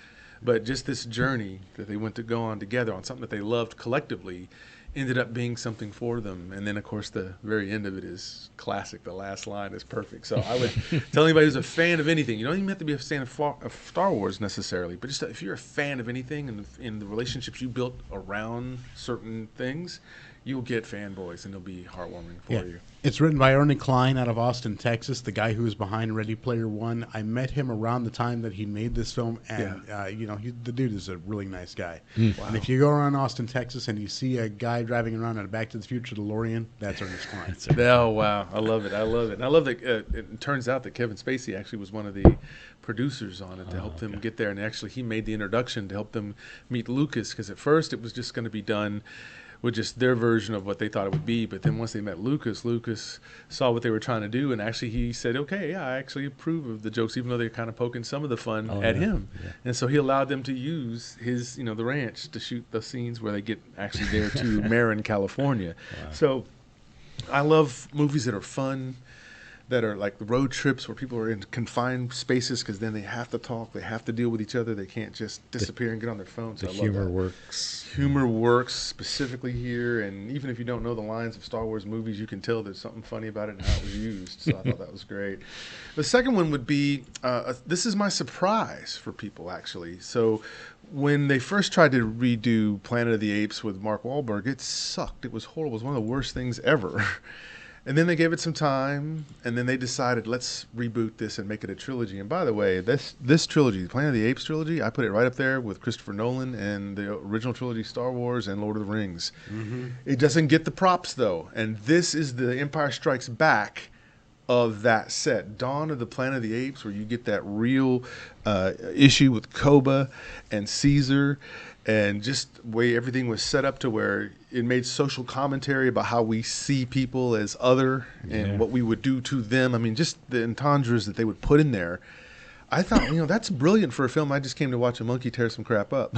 but just this journey that they went to go on together on something that they loved collectively ended up being something for them. And then, of course, the very end of it is classic. The last line is perfect. So I would tell anybody who's a fan of anything, you don't even have to be a fan of Star Wars necessarily, but just if you're a fan of anything and in the relationships you built around certain things, you'll get fanboys, and it'll be heartwarming for you. It's written by Ernie Klein out of Austin, Texas, the guy who was behind Ready Player One. I met him around the time that he made this film, and the dude is a really nice guy. Wow. And if you go around Austin, Texas, and you see a guy driving around in a Back to the Future DeLorean, that's Ernest Klein. Oh, wow. I love it. And I love that it turns out that Kevin Spacey actually was one of the producers on it to help them get there. And actually, he made the introduction to help them meet Lucas, because at first it was just going to be done with just their version of what they thought it would be. But then once they met Lucas saw what they were trying to do, and actually he said, okay, yeah, I actually approve of the jokes, even though they're kind of poking some of the fun at him. Yeah. And so he allowed them to use his, the ranch to shoot the scenes where they get actually there to Marin, California. Wow. So I love movies that are fun, that are like road trips where people are in confined spaces, because then they have to talk, they have to deal with each other, they can't just disappear and get on their phones. The humor works. Humor works specifically here, and even if you don't know the lines of Star Wars movies, you can tell there's something funny about it and how it was used. So I thought that was great. The second one would be, this is my surprise for people, actually. So when they first tried to redo Planet of the Apes with Mark Wahlberg, it sucked. It was horrible. It was one of the worst things ever. And then they gave it some time, and then they decided, let's reboot this and make it a trilogy. And by the way, this trilogy, the Planet of the Apes trilogy, I put it right up there with Christopher Nolan and the original trilogy, Star Wars and Lord of the Rings. Mm-hmm. It doesn't get the props, though. And this is the Empire Strikes Back of that set. Dawn of the Planet of the Apes, where you get that real issue with Koba and Caesar, and just the way everything was set up to where it made social commentary about how we see people as other and what we would do to them. I mean, just the entendres that they would put in there. I thought, that's brilliant for a film. I just came to watch a monkey tear some crap up.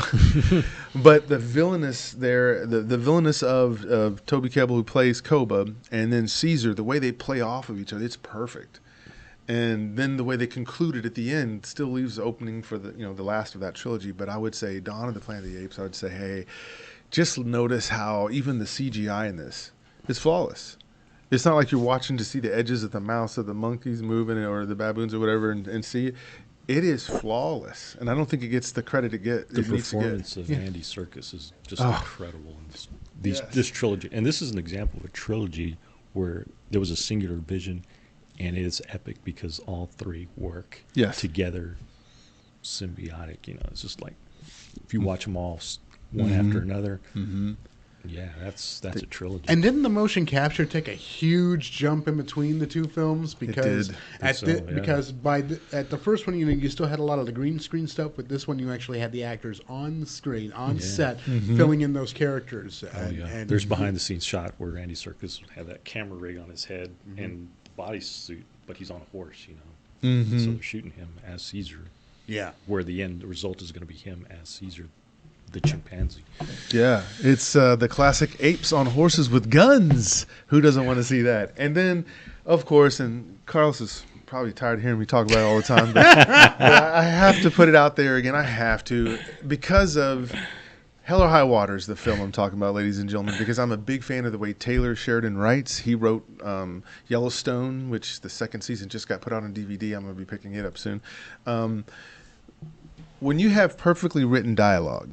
But the villainous there, the villainous of Toby Kebbell, who plays Koba, and then Caesar, the way they play off of each other, it's perfect. And then the way they concluded at the end still leaves the opening for the last of that trilogy. But I would say Dawn of the Planet of the Apes, I would say, hey, just notice how even the CGI in this is flawless. It's not like you're watching to see the edges of the mouths of the monkeys moving or the baboons or whatever and see it. It is flawless. And I don't think it gets the credit it needs to get. The performance of Andy Serkis is just incredible in this trilogy. And this is an example of a trilogy where there was a singular vision. And it is epic because all three work together, symbiotic. It's just like if you watch them all one after another. Mm-hmm. Yeah, that's a trilogy. And didn't the motion capture take a huge jump in between the two films? Because at the first one, you still had a lot of the green screen stuff. But this one, you actually had the actors on the screen, on set, filling in those characters. And there's behind the scenes shot where Andy Serkis had that camera rig on his head and bodysuit, but he's on a horse, Mm-hmm. So they're shooting him as Caesar. Yeah. Where the end result is going to be him as Caesar, the chimpanzee. Yeah, it's the classic apes on horses with guns. Who doesn't want to see that? And then, of course, and Carlos is probably tired of hearing me talk about it all the time, but I have to put it out there again. I have to, because of Hell or High Water is the film I'm talking about, ladies and gentlemen, because I'm a big fan of the way Taylor Sheridan writes. He wrote Yellowstone, which the second season just got put out on DVD. I'm going to be picking it up soon. When you have perfectly written dialogue,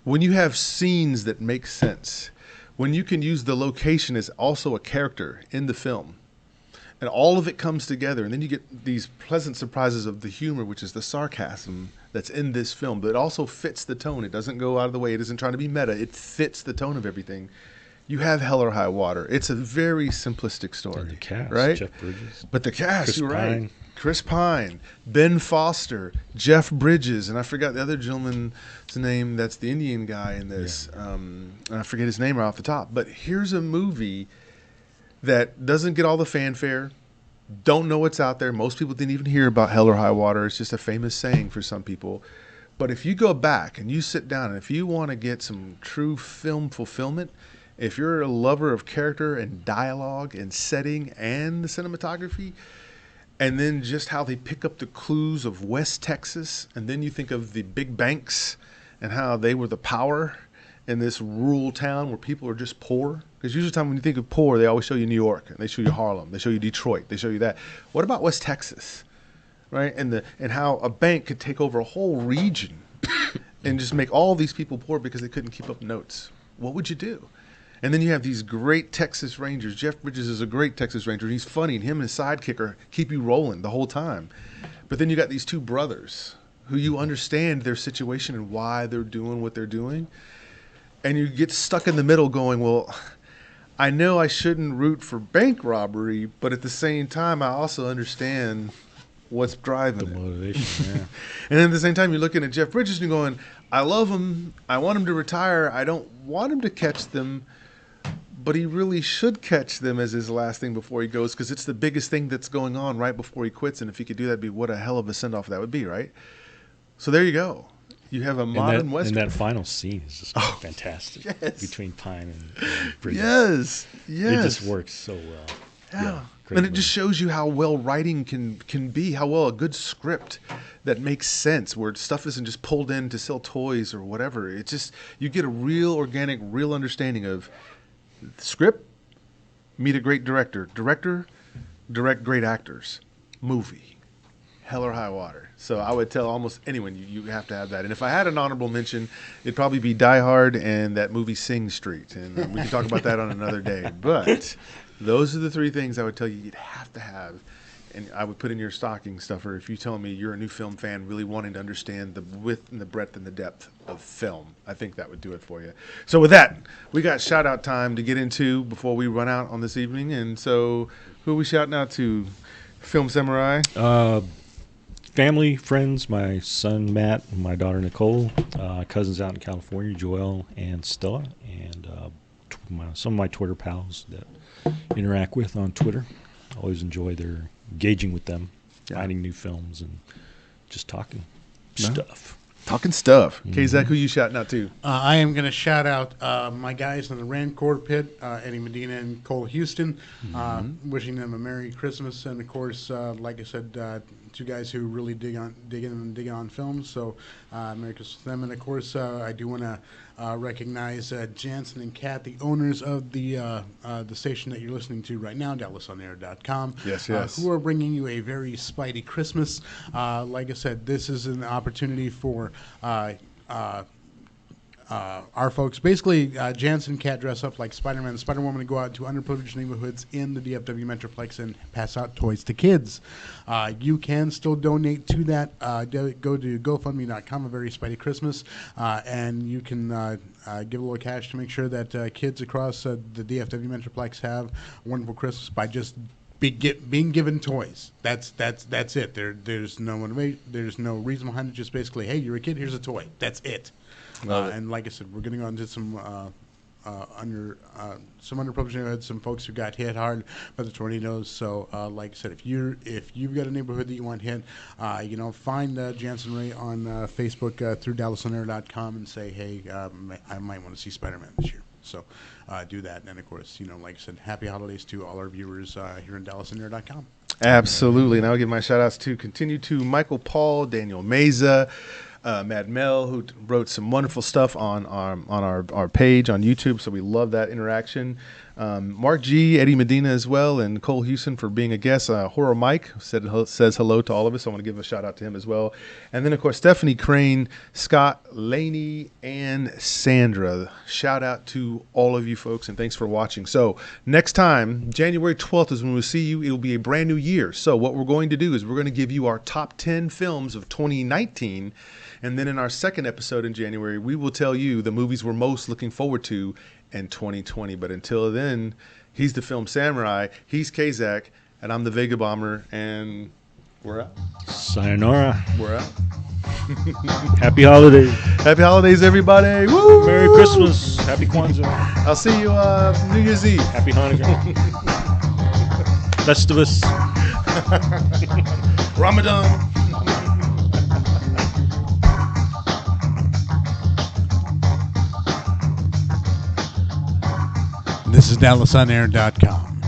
when you have scenes that make sense, when you can use the location as also a character in the film, and all of it comes together, and then you get these pleasant surprises of the humor, which is the sarcasm that's in this film, but it also fits the tone. It doesn't go out of the way. It isn't trying to be meta. It fits the tone of everything. You have Hell or High Water. It's a very simplistic story. And the cast, right? Jeff Bridges. But the cast, you're right. Pine. Chris Pine, Ben Foster, Jeff Bridges, and I forgot the other gentleman's name that's the Indian guy in this. Yeah. I forget his name right off the top. But here's a movie that doesn't get all the fanfare. Don't know what's out there. Most people didn't even hear about Hell or High Water. It's just a famous saying for some people. But if you go back and you sit down, and if you want to get some true film fulfillment, if you're a lover of character and dialogue and setting and the cinematography, and then just how they pick up the clues of West Texas, and then you think of the big banks and how they were the power in this rural town where people are just poor. Because usually when you think of poor, they always show you New York, and they show you Harlem, they show you Detroit, they show you that. What about West Texas, right? And how a bank could take over a whole region and just make all these people poor because they couldn't keep up notes. What would you do? And then you have these great Texas Rangers. Jeff Bridges is a great Texas Ranger. He's funny, and him and his sidekick keep you rolling the whole time. But then you got these two brothers who you understand their situation and why they're doing what they're doing. And you get stuck in the middle going, well, I know I shouldn't root for bank robbery, but at the same time, I also understand what's driving The it. motivation, yeah. And then at the same time, you're looking at Jeff Bridges and you're going, I love him. I want him to retire. I don't want him to catch them, but he really should catch them as his last thing before he goes, because it's the biggest thing that's going on right before he quits. And if he could do that, what a hell of a send-off that would be, right? So there you go. You have a modern Western. And that final scene is just fantastic. Yes. Between Pine and Bridges. Yes. It just works so well. Yeah. Great And it movie. just shows you how well writing can be, how well a good script that makes sense, where stuff isn't just pulled in to sell toys or whatever. It's just, you get a real organic, real understanding of script, meet a great director. Director, direct great actors. Movie. Hell or high water. So I would tell almost anyone you have to have that. And if I had an honorable mention, it'd probably be Die Hard and that movie Sing Street. And we can talk about that on another day. But those are the three things I would tell you you'd have to have. And I would put in your stocking stuffer if you tell me you're a new film fan really wanting to understand the width and the breadth and the depth of film. I think that would do it for you. So with that, we got shout out time to get into before we run out on this evening. And so who are we shouting out to? Film Samurai? Family, friends, my son Matt, and my daughter Nicole, cousins out in California, Joel and Stella, and some of my Twitter pals that interact with on Twitter. I always enjoy their engaging with them, finding new films, and just talking stuff. Talking stuff. K-Zach, who you shouting out to? I am going to shout out my guys in the Rand Quarter Pit, Eddie Medina and Cole Houston, wishing them a Merry Christmas. And, of course, like I said, two guys who really dig on films. So Merry Christmas to them. And, of course, I do want to recognize Jansen and Kat, the owners of the station that you're listening to right now, DallasOnAir.com. Yes. Who are bringing you a very Spidey Christmas. Like I said, this is an opportunity for our folks. Basically, Jansen and Kat dress up like Spider-Man and Spider-Woman to go out to underprivileged neighborhoods in the DFW Metroplex and pass out toys to kids. You can still donate to that. Go to GoFundMe.com, A Very Spidey Christmas, and you can give a little cash to make sure that kids across the DFW Metroplex have a wonderful Christmas by just being given toys. That's it. There's no reason behind it. Just basically, hey, you're a kid. Here's a toy. That's it. And like I said, we're getting on to some underprivileged neighborhoods, some folks who got hit hard by the tornadoes. So, like I said, if you've got a neighborhood that you want hit, find Jansen Ray on Facebook through DallasOnAir.com and say, hey, I might want to see Spider-Man this year. So do that. And, of course, like I said, happy holidays to all our viewers here in DallasOnAir.com. Absolutely. And I'll give my shout outs to Michael Paul, Daniel Meza, Mad Mel, who wrote some wonderful stuff on our page on YouTube. So we love that interaction. Mark G, Eddie Medina as well, and Cole Houston for being a guest. Horror Mike says hello to all of us. So I want to give a shout out to him as well. And then, of course, Stephanie Crane, Scott Laney, and Sandra. Shout out to all of you folks, and thanks for watching. So next time, January 12th is when we'll see you. It'll be a brand new year. So what we're going to do is we're going to give you our top 10 films of 2019. And then in our second episode in January, we will tell you the movies we're most looking forward to in 2020. But until then, he's the Film Samurai, he's K-Zach, and I'm the Vegabomber, and we're out. Sayonara. We're out. Happy holidays. Happy holidays, everybody. Woo! Merry Christmas. Happy Kwanzaa. I'll see you New Year's Eve. Happy Hanukkah. Festivus. Ramadan. This is DallasOnAir.com.